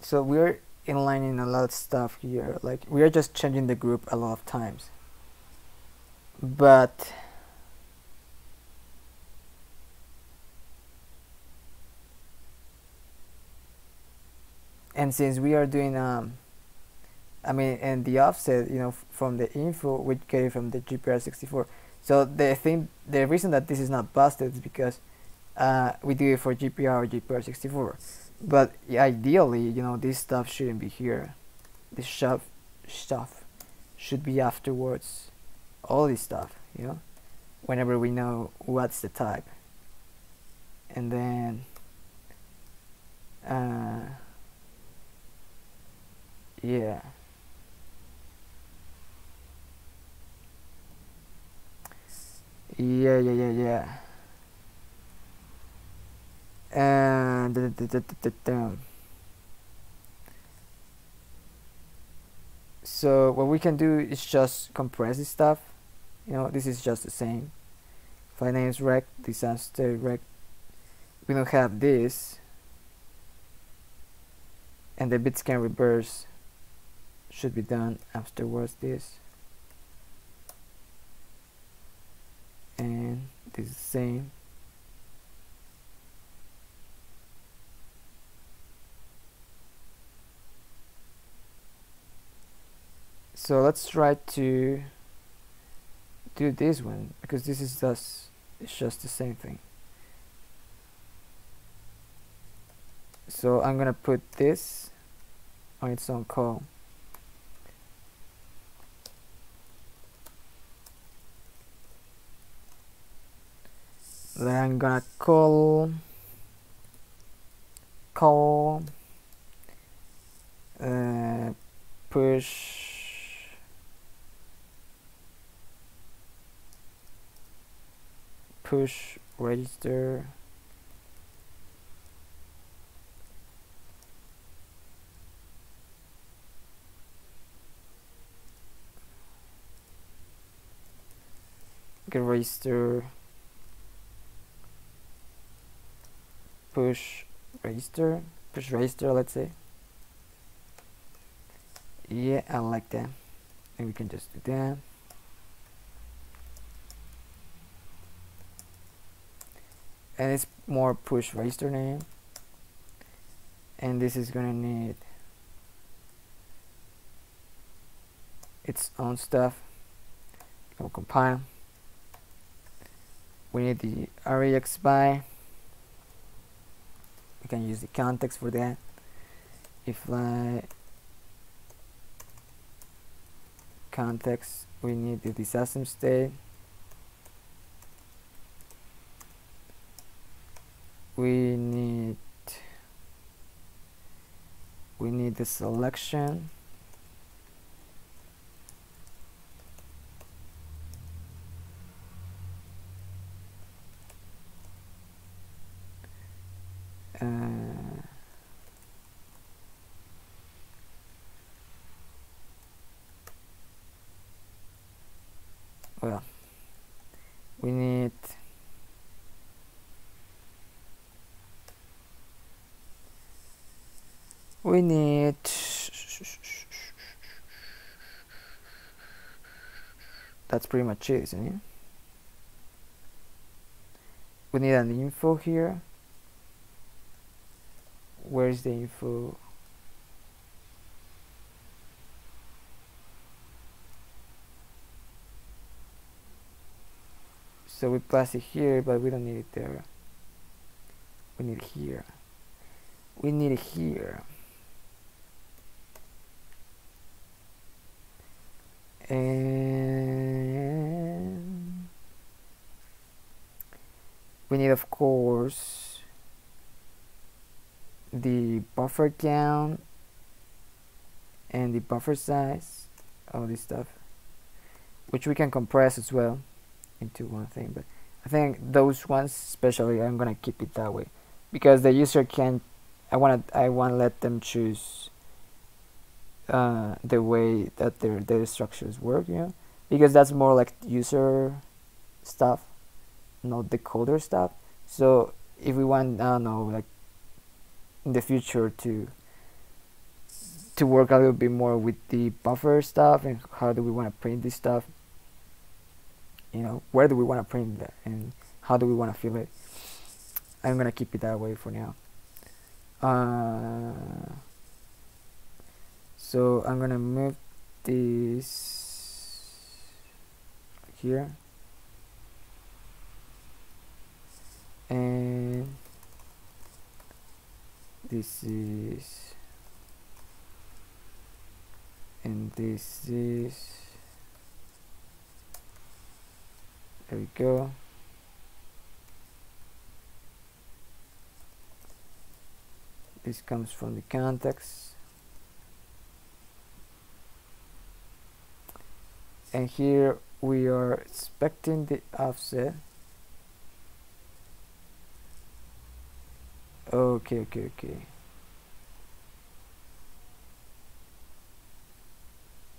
so we're inlining a lot of stuff here, like we are just changing the group a lot of times, but and since we are doing I mean, and the offset, you know, from the info we get it from the GPR64. So the reason that this is not busted is because we do it for GPR or GPR64. But ideally, you know, this stuff shouldn't be here. This stuff should be afterwards. All this stuff, you know, whenever we know what's the type. And then yeah. Yeah. And so what we can do is just compress this stuff. You know, this is just the same. File names rec, disaster rec. We don't have this, and the bit scan reverse should be done afterwards. This and this is the same. So let's try to do this one, because this is it's just the same thing. So I'm gonna put this on its own call. Then I'm gonna call push register get register push register, let's say. Yeah, I like that. And we can just do that. And it's more push register name. And this is gonna need its own stuff. We'll compile. We need the rex by. We can use the context for that. Eaglefly context, we need the disassemble state. We need the selection. Well, we need that's pretty much it, isn't it? We need an info here. Where is the info? So we pass it here, but we don't need it there. We need it here. We need it here. And we need, of course, the buffer count and the buffer size, all this stuff, which we can compress as well into one thing. But I think those ones especially, I'm gonna keep it that way because the user can. I want to let them choose the way that their data structures work, you know, because that's more like user stuff, not the coder stuff. So if we want, I don't know, like in the future to work a little bit more with the buffer stuff and how do we want to print this stuff, you know, where do we want to print that and how do we want to fill it, I'm gonna keep it that way for now. So I'm gonna move this here and this is, and this is, there we go. This comes from the context, and here we are expecting the offset. Okay.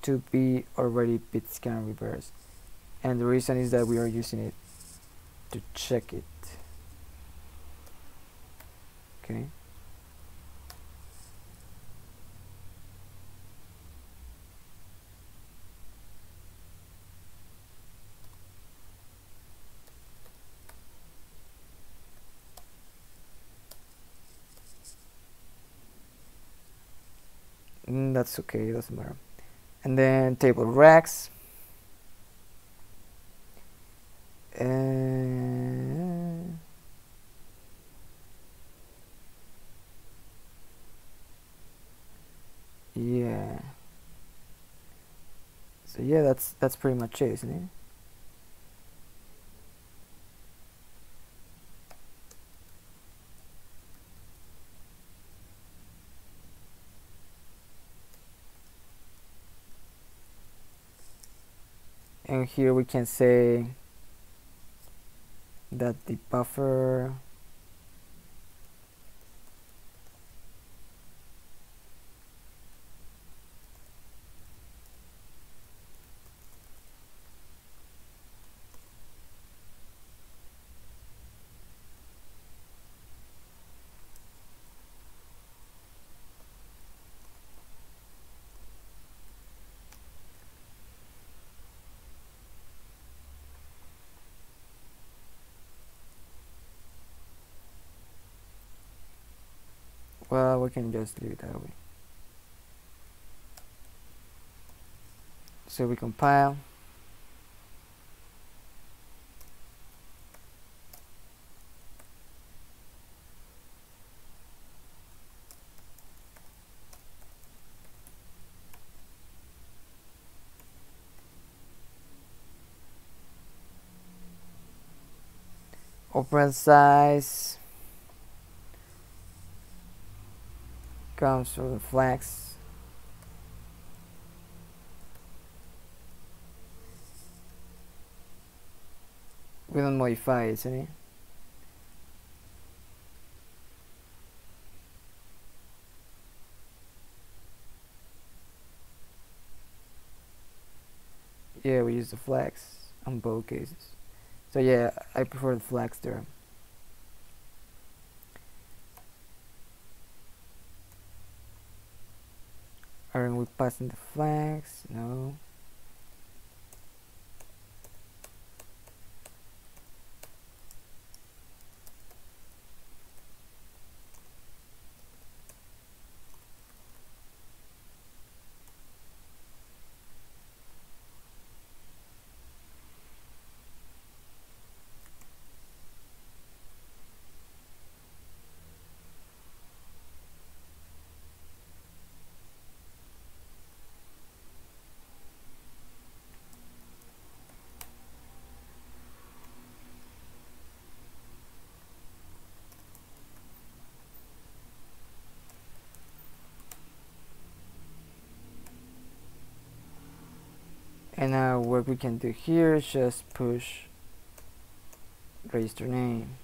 To be already bit scan reverse, and the reason is that we are using it to check it. Okay. That's okay, doesn't matter. And then table recs, and yeah, so yeah, that's pretty much it, isn't it? And here we can say that the buffer well, we can just leave it that way. So we compile. Operand size comes from the flags. We don't modify it, isn't it? Yeah, we use the flags on both cases. So yeah, I prefer the flags there. Aren't we passing the flags? No. And now what we can do here is just push register name.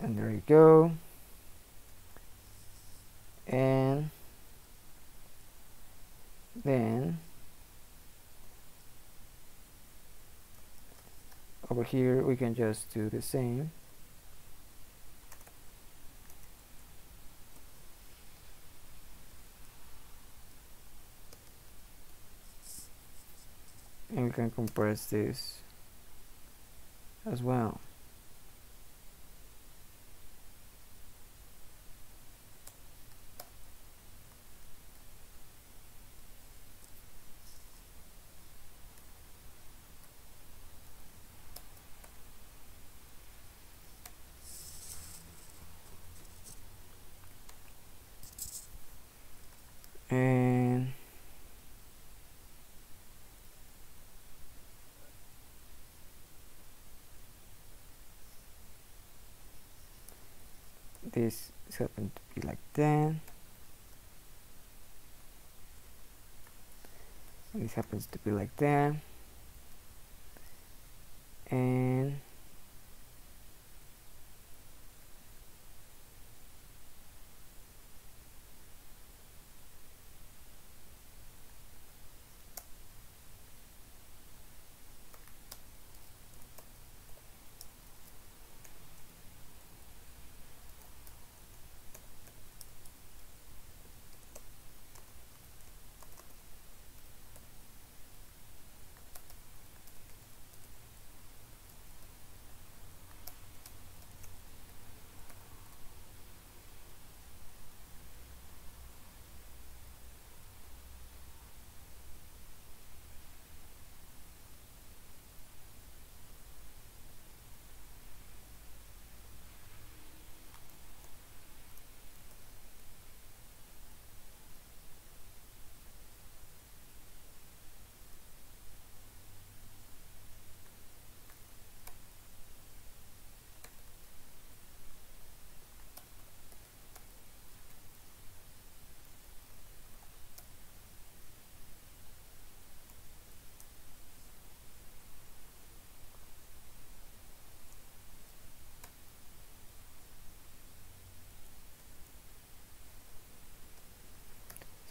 And there you go. And then over here we can just do the same. And we can compress this as well. And this is happened to be like that. And this happens to be like that. And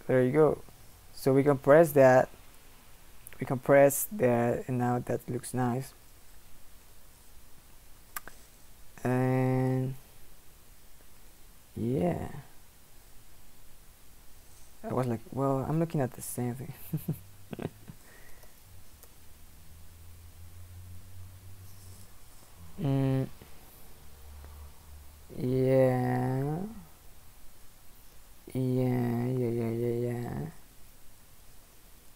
there you go. So we compress that, and now that looks nice. And yeah, I was like, well, I'm looking at the same thing. mm, yeah, yeah.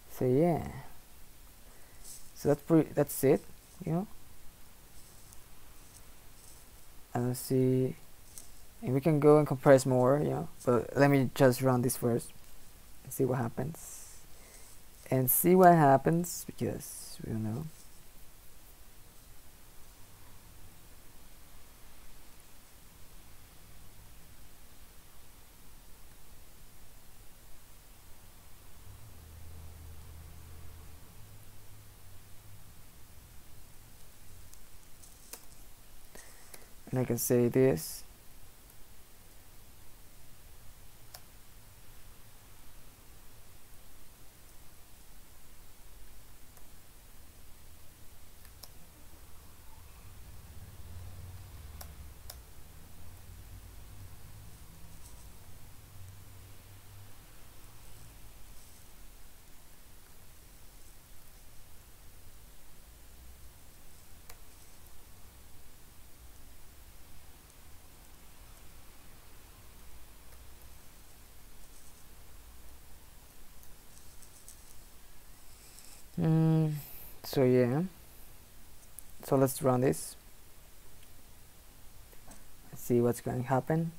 So yeah, so that's it, you know. And let's see, and we can go and compress more, you know, but let me just run this first and see what happens. Because we don't know. And I can say this. So yeah, so let's run this. Let's see what's going to happen.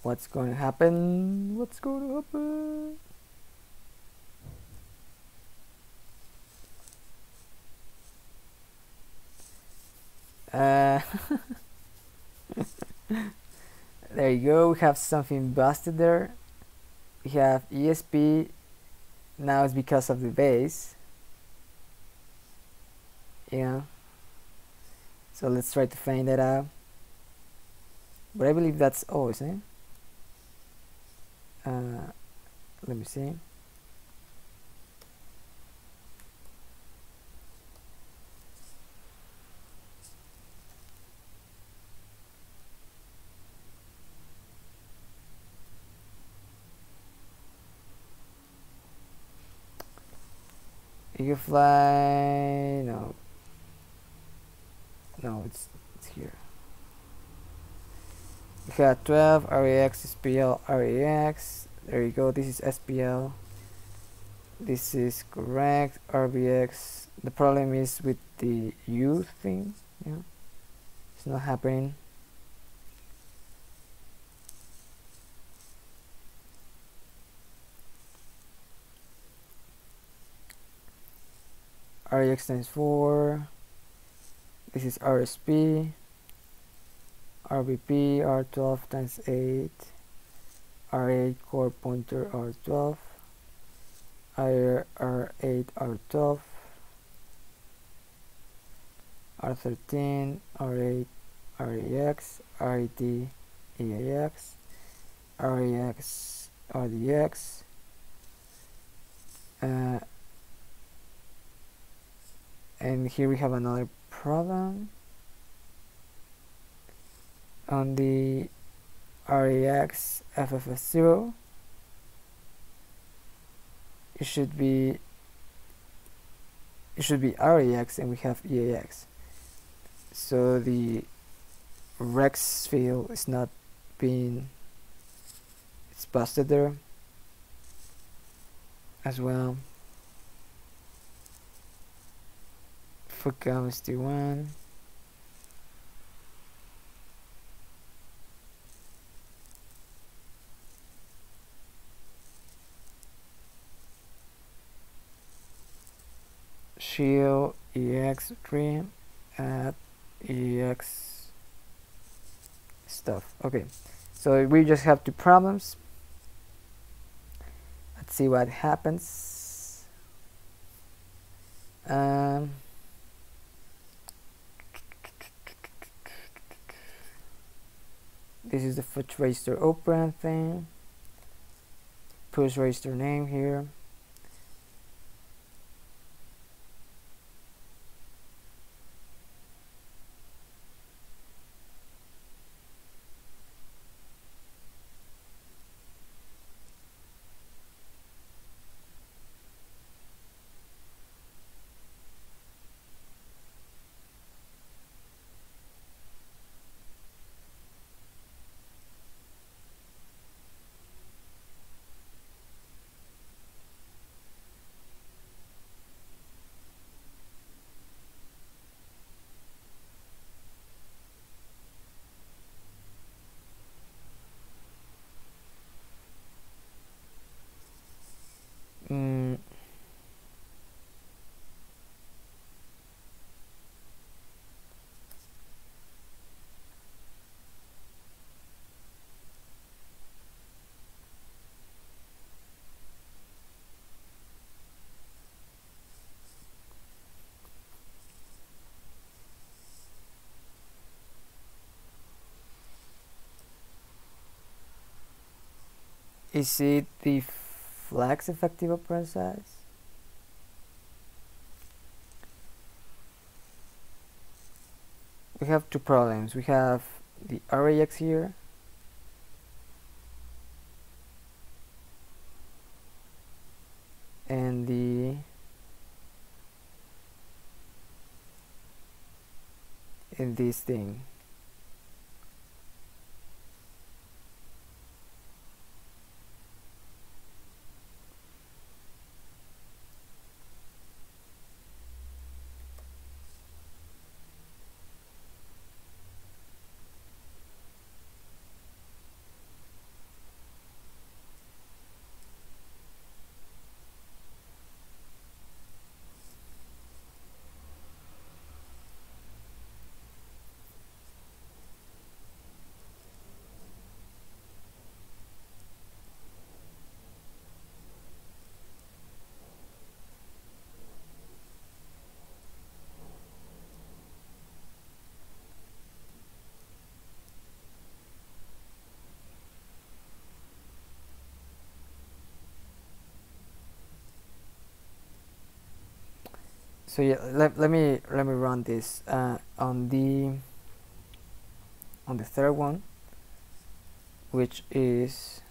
What's going to happen? What's going to happen? There you go. We have something busted there. We have ESP. Now it's because of the base. Yeah. So let's try to find that out. But I believe that's all, isn't it? Let me see. Eaglefly, no, it's here. We got 12 RAX SPL RAX. There you go. This is SPL. This is correct. RBX. The problem is with the U thing. Yeah, it's not happening. RAX times 4. This is RSP. RBP R12 times 8. R8 core pointer R12. R8 R12. R13 R8 RAX. RAD EAX. RAX RDX. And here we have another problem on the RAX FFS0. It should be RAX and we have EAX, so the Rex field is not being, it's busted there as well. Fucam is T1. Shield EX3 at EX stuff. Okay, so we just have two problems. Let's see what happens. This is the foot register open thing. Push register name here. Is it the flex effective operand size? We have two problems. We have the RAX here and this thing. So yeah, let me run this on the third one, which is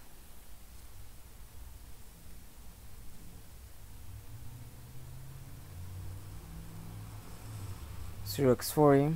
0x40.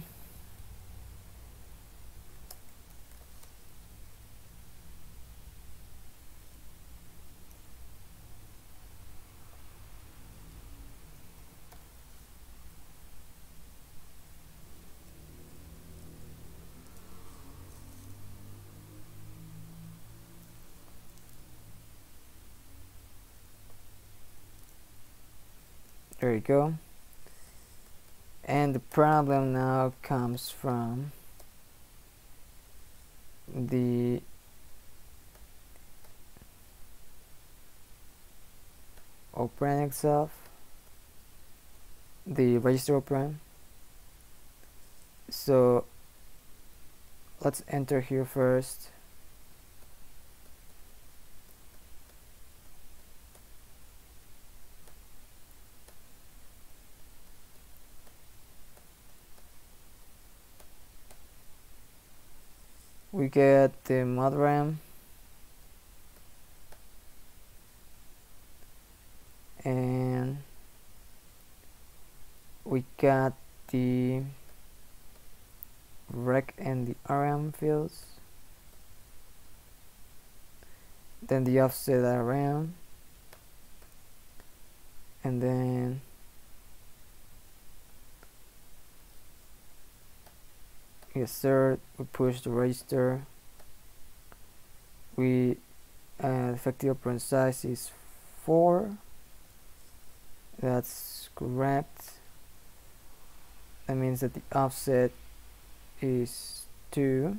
There you go. And the problem now comes from the operand itself, the register operand. So let's enter here first. We get the mod RAM and we got the rec and the RM fields, then the offset RM, and then insert, we push the register, we effective operand size is 4, that's correct. That means that the offset is 2,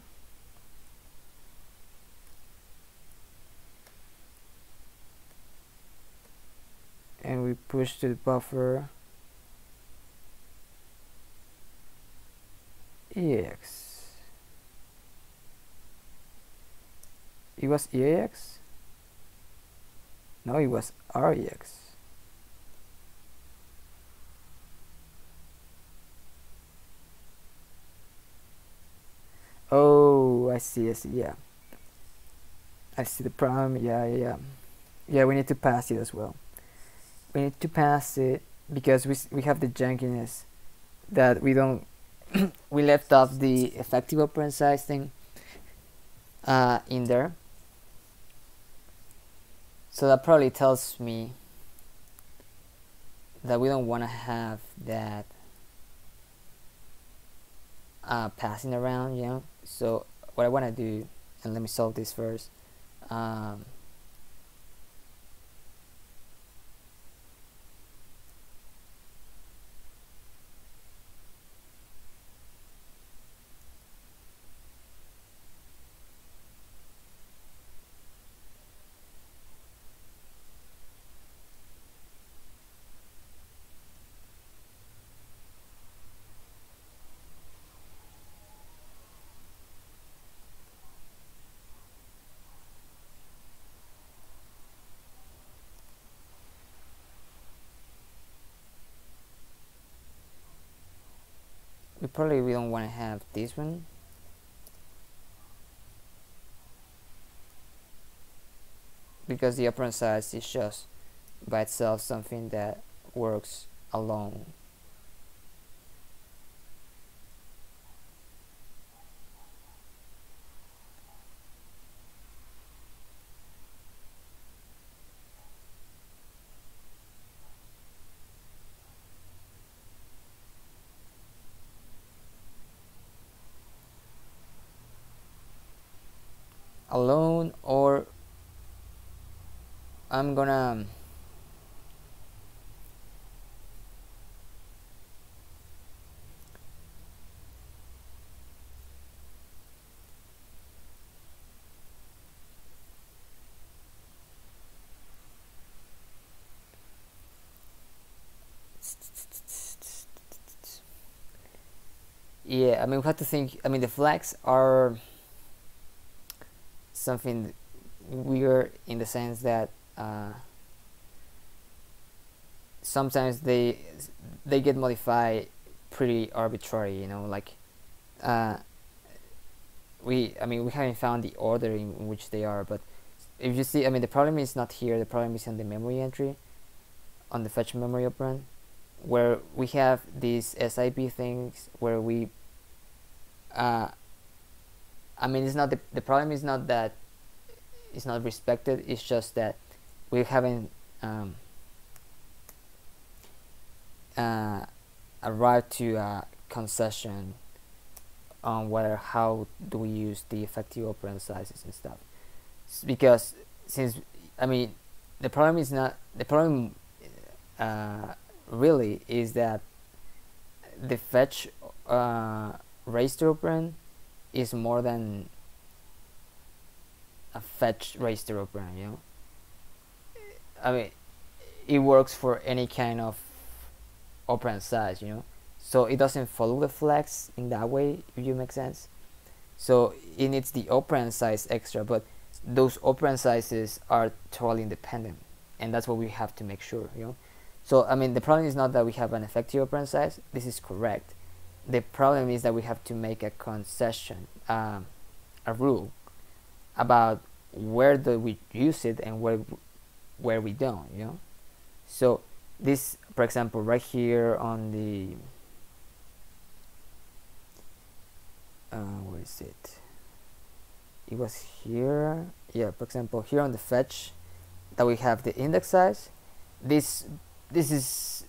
and we push to the buffer EAX. It was EAX? No, it was REX. Oh, I see, yeah. I see the problem, yeah. Yeah, we need to pass it as well. We need to pass it because we have the jankiness that we don't we left off the effective operand size thing in there. So that probably tells me that we don't want to have that passing around, you know. So what I want to do, and let me solve this first. We don't want to have this one, because the operand size is just by itself something that works alone. Or I'm gonna yeah, I mean, we have to think. I mean, the flags are something weird in the sense that sometimes they get modified pretty arbitrary, you know, like uh, we haven't found the order in which they are, but if you see, I mean, the problem is not here, the problem is on the memory entry, on the fetch memory operand, where we have these SIP things where we I mean, it's not the problem is not that it's not respected, it's just that we haven't arrived to a concession on whether how do we use the effective operand sizes and stuff. Because since, I mean, the problem is not the problem really is that the fetch register operand is more than a fetch register operand, you know. I mean, it works for any kind of operand size, you know, so it doesn't follow the flex in that way, if you make sense. So it needs the operand size extra, but those operand sizes are totally independent, and that's what we have to make sure, you know. So I mean, the problem is not that we have an effective operand size, this is correct. The problem is that we have to make a concession, a rule about where do we use it and where we don't, you know. So this, for example, right here on the where is it? It was here, yeah. For example, here on the fetch, that we have the index size. This is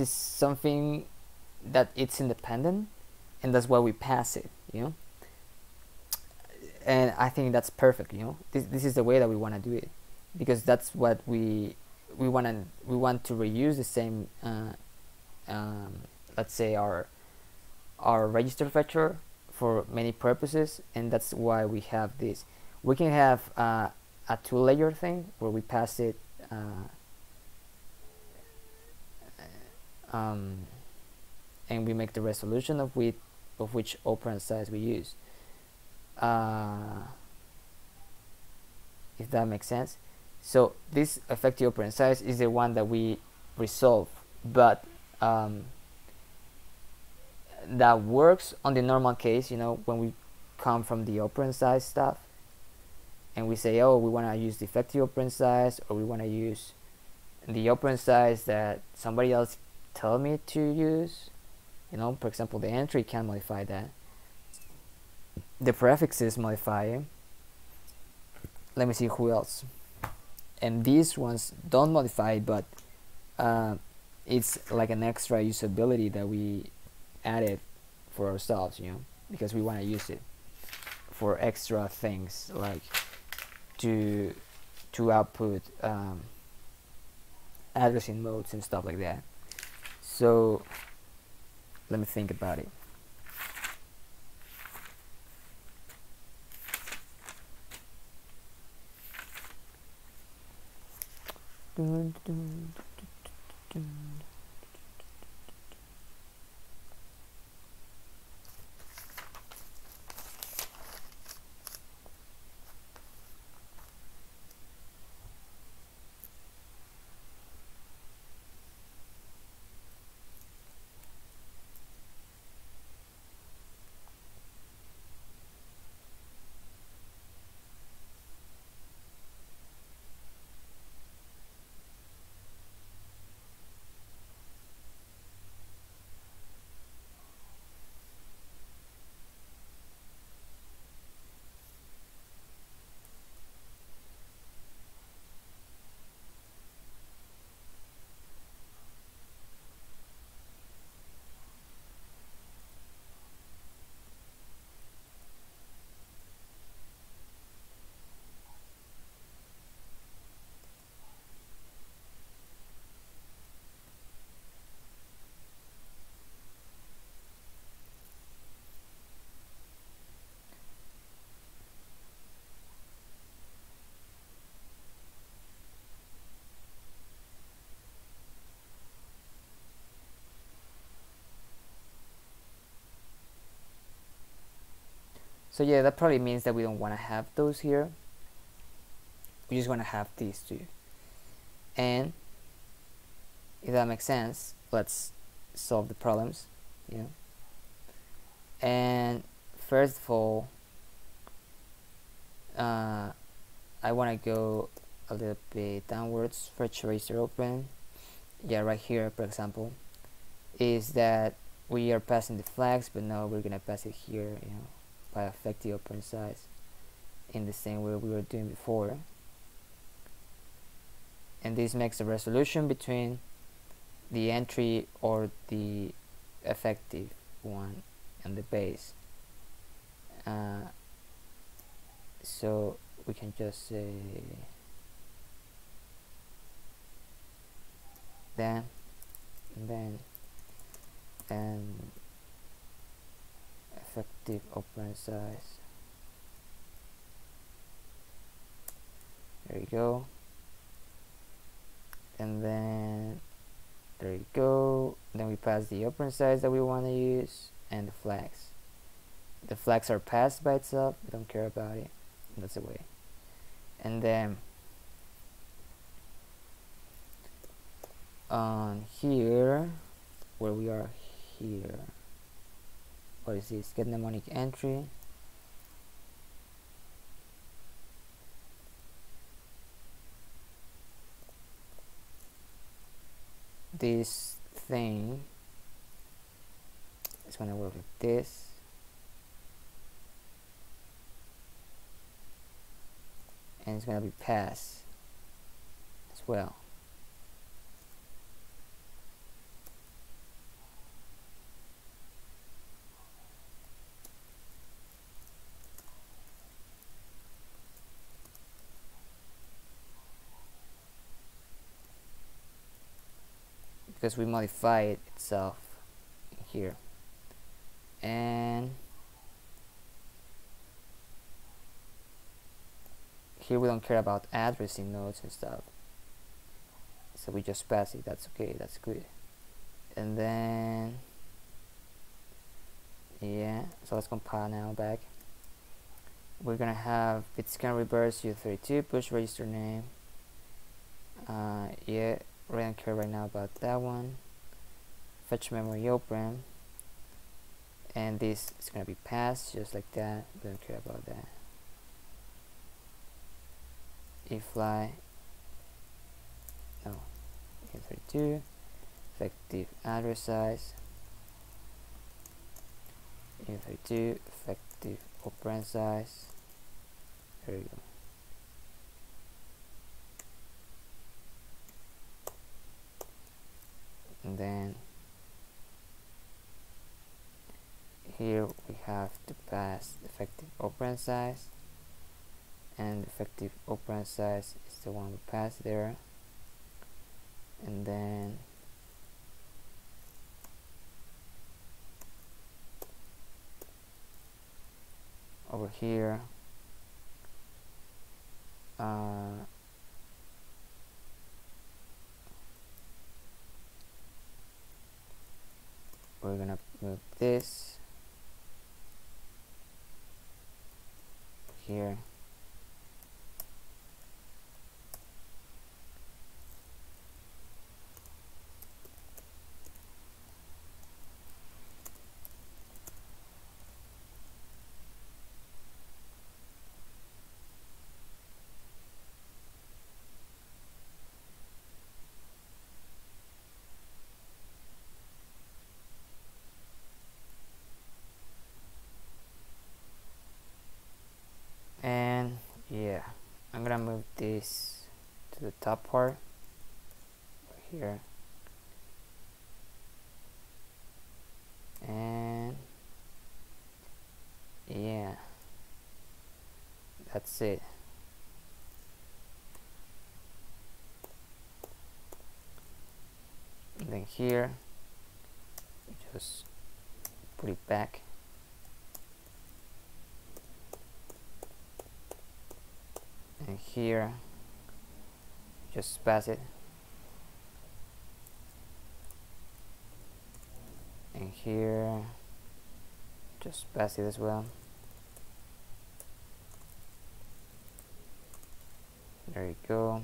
something that it's independent, and that's why we pass it, you know. And I think that's perfect, you know. This is the way that we want to do it, because that's what we want to reuse the same let's say our register fetcher for many purposes, and that's why we have this. We can have a two-layer thing where we pass it and we make the resolution of which operand size we use, if that makes sense. So this effective operand size is the one that we resolve, but that works on the normal case, you know, when we come from the operand size stuff and we say, oh, we want to use the effective operand size, or we want to use the operand size that somebody else tell me to use, you know. For example, the entry can modify that, the prefixes modify it. Let me see who else. And these ones don't modify, but it's like an extra usability that we added for ourselves, you know, because we want to use it for extra things, like to output addressing modes and stuff like that. So let me think about it. So yeah, that probably means that we don't want to have those here. We just want to have these two. And If that makes sense, let's solve the problems, you know. And first of all, I want to go a little bit downwards for tracer open. Yeah, right here, for example, is that we are passing the flags, but now we're gonna pass it here, you know, by effective open size in the same way we were doing before. And this makes a resolution between the entry or the effective one and the base. So we can just say then and then and effective open size. There you go. And then there you go. Then we pass the open size that we want to use and the flags. The flags are passed by itself. We don't care about it. That's the way. And then on here, where we are here, what is this? Get mnemonic entry. This thing is gonna work like this. And it's gonna be passed as well. Because we modify it itself here. And here we don't care about addressing nodes and stuff, so we just pass it. That's okay, that's good. And then yeah, so let's compile now back. We're gonna have bitscan reverse u32 push register name. Yeah, we don't care right now about that one. Fetch memory open, and this is gonna be passed just like that. We don't care about that. Eaglefly, no, u32 effective address size, u32 effective operand size. There you go. And then here we have to pass effective operand size, and effective operand size is the one we pass there. And then over here we're gonna move this here. And yeah, I'm gonna move this to the top part right here, and yeah, that's it. And then here just put it back. And here just pass it, and here just pass it as well. There you go.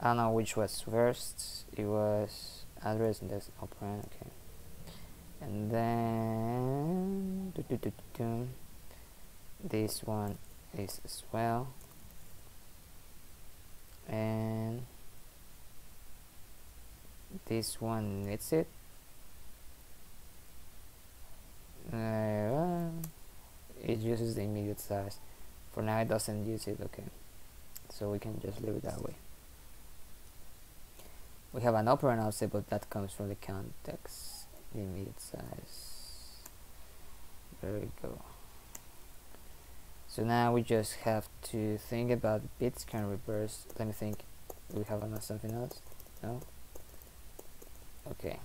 I don't know which was first. It was address and this operand. Okay, and then this one is as well, and this one needs it. It uses the immediate size. For now it doesn't use it. Okay, so we can just leave it that way. We have an operand also, but that comes from the context, the immediate size. There we go. So now we just have to think about bits can reverse. Let me think. Do we have something else? No? Okay.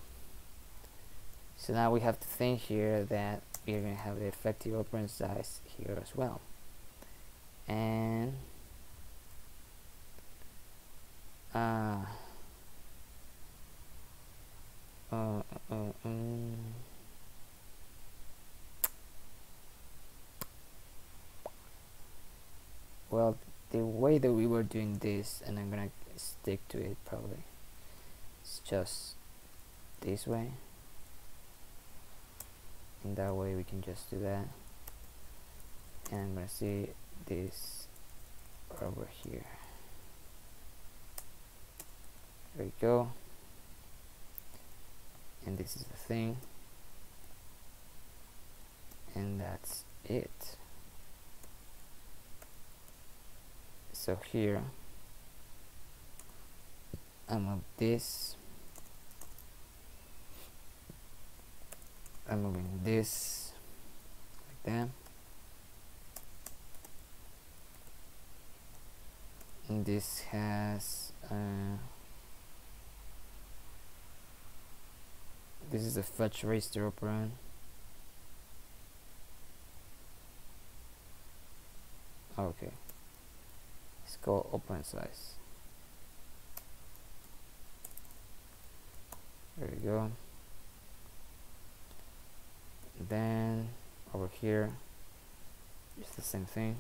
So now we have to think here that we're going to have the effective operand size here as well. And well, the way that we were doing this, and I'm gonna stick to it probably, it's just this way. In that way we can just do that, and I'm gonna see this over here. There we go. And this is the thing, and that's it. So here I move this, I'm moving this like that, and this has this is a fetch register operand. Okay, it's called operand size. There we go. And then over here it's the same thing.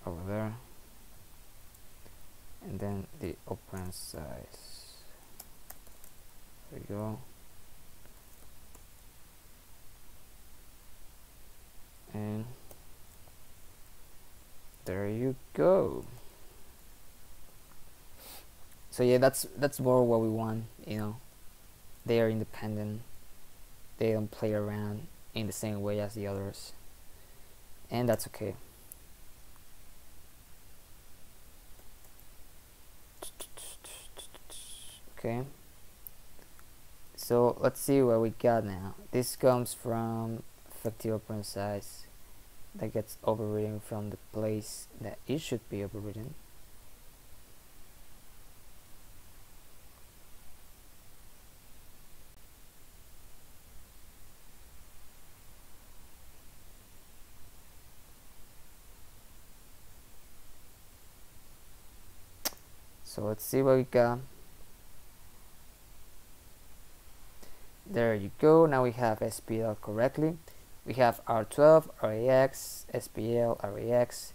Over there, and then the operand size. There we go. And there you go. So yeah, that's more what we want, you know. They are independent, they don't play around in the same way as the others, and that's okay. Okay, so let's see what we got now. This comes from effective operand size that gets overridden from the place that it should be overridden. So let's see what we got. There you go. Now we have SPL correctly. We have R12, RAX, SPL, RAX,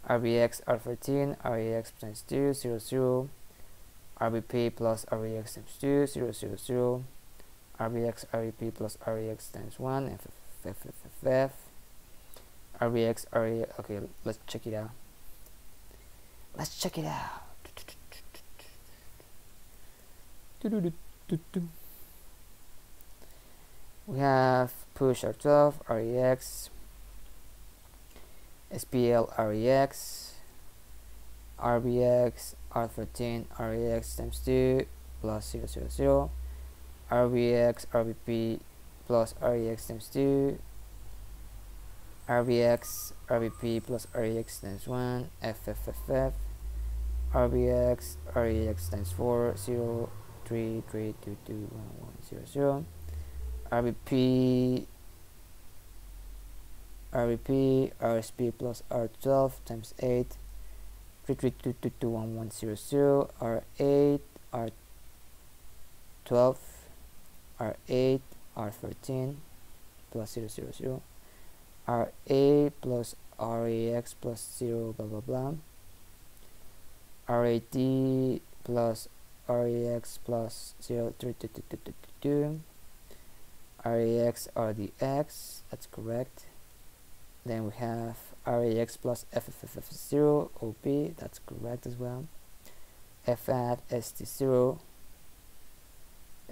RBX, R13, RAX times 2, 0, 0, RBP plus RAX times 2, 0, 0, 0, RBX, RBP plus RAX times 1, FFFF, RBX, RAX. Okay, let's check it out. Let's check it out. We have push R12, REX, SPL, REX, RBX, R13, REX times 2 plus 0, 0, 0, RBX, RBP plus REX times 2, RBX, RBP plus REX times 1, FFFF, RBX, REX times 4, 0, 3, 3, 2, 2, 1, 1, 0, 0, RBP, RSP plus R12 times 8, 3, 3, 2, 2, 2, 1, 1, 0, 0, R8, R12, R8, R13 plus 0, 0, 0, RA plus RAX plus 0 blah blah blah, RAD plus RAX plus 0 RAX RDX, that's correct. Then we have RAX plus FFFF0 OP, that's correct as well. FAT ST0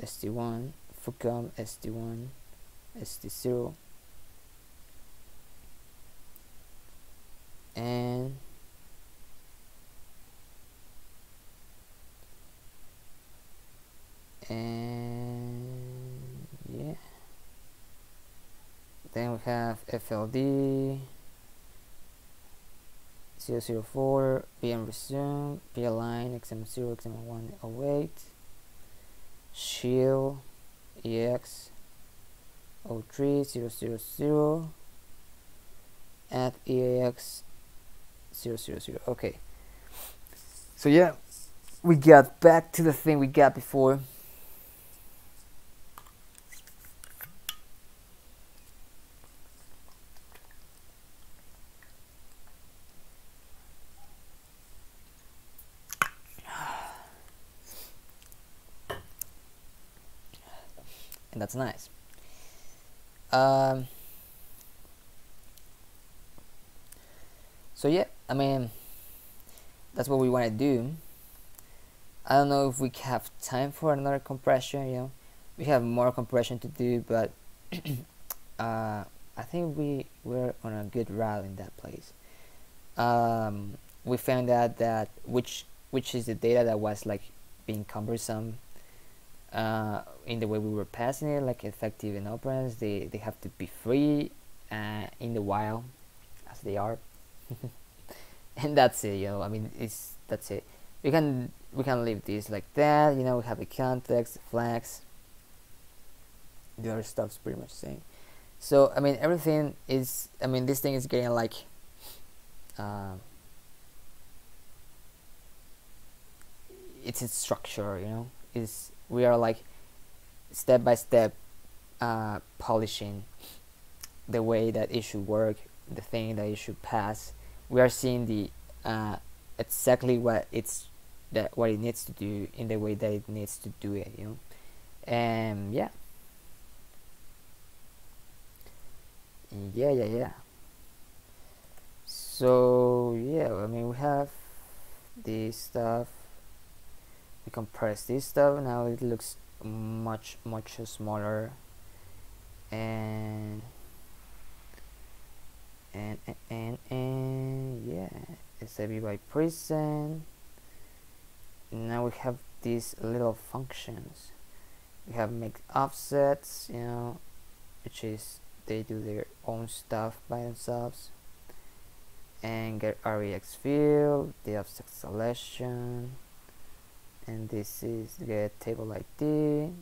ST1 FUCOM ST1 ST0 and yeah, then we have FLD 004 PM resume P align XM0 XM1 await shield EX 03000 at EAX 000. Okay, So yeah, we got back to the thing we got before. And that's nice. So yeah, I mean, that's what we want to do. I don't know if we have time for another compression, you know. We have more compression to do, but I think we're on a good route in that place. We found out that which is the data that was like being cumbersome in the way we were passing it, like effective and operands. They have to be free in the wild as they are. And that's it, you know. I mean, that's it. We can leave this like that, you know. We have the context, the flags, the other stuff's pretty much the same. So I mean, everything is, I mean, this thing is getting like it's its structure, you know. Is we are like step by step polishing the way that it should work, the thing that it should pass. We are seeing the exactly what what it needs to do in the way that it needs to do it, you know. And yeah, so yeah, I mean, we have this stuff, we compress this stuff, now it looks much smaller, and yeah, it's a by prison. Now we have these little functions. We have make offsets, you know, which is they do their own stuff by themselves, and get REX field, the offset selection, and this is get table ID.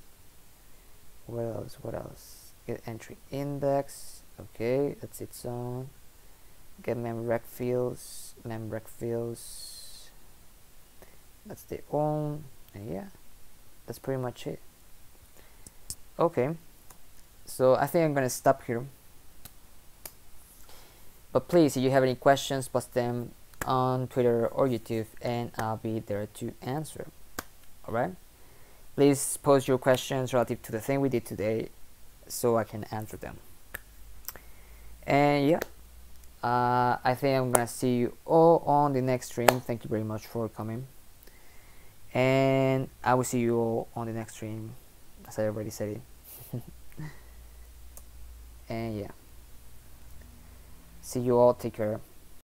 What else? Get entry index. Okay, that's its own. Get memrec fields, that's their own, and yeah, that's pretty much it. Okay, so I think I'm gonna stop here, but please, if you have any questions, post them on Twitter or YouTube and I'll be there to answer. Alright, please post your questions relative to the thing we did today so I can answer them. And yeah, I think I'm gonna see you all on the next stream. Thank you very much for coming, and I will see you all on the next stream, as I already said it. And yeah, see you all, take care.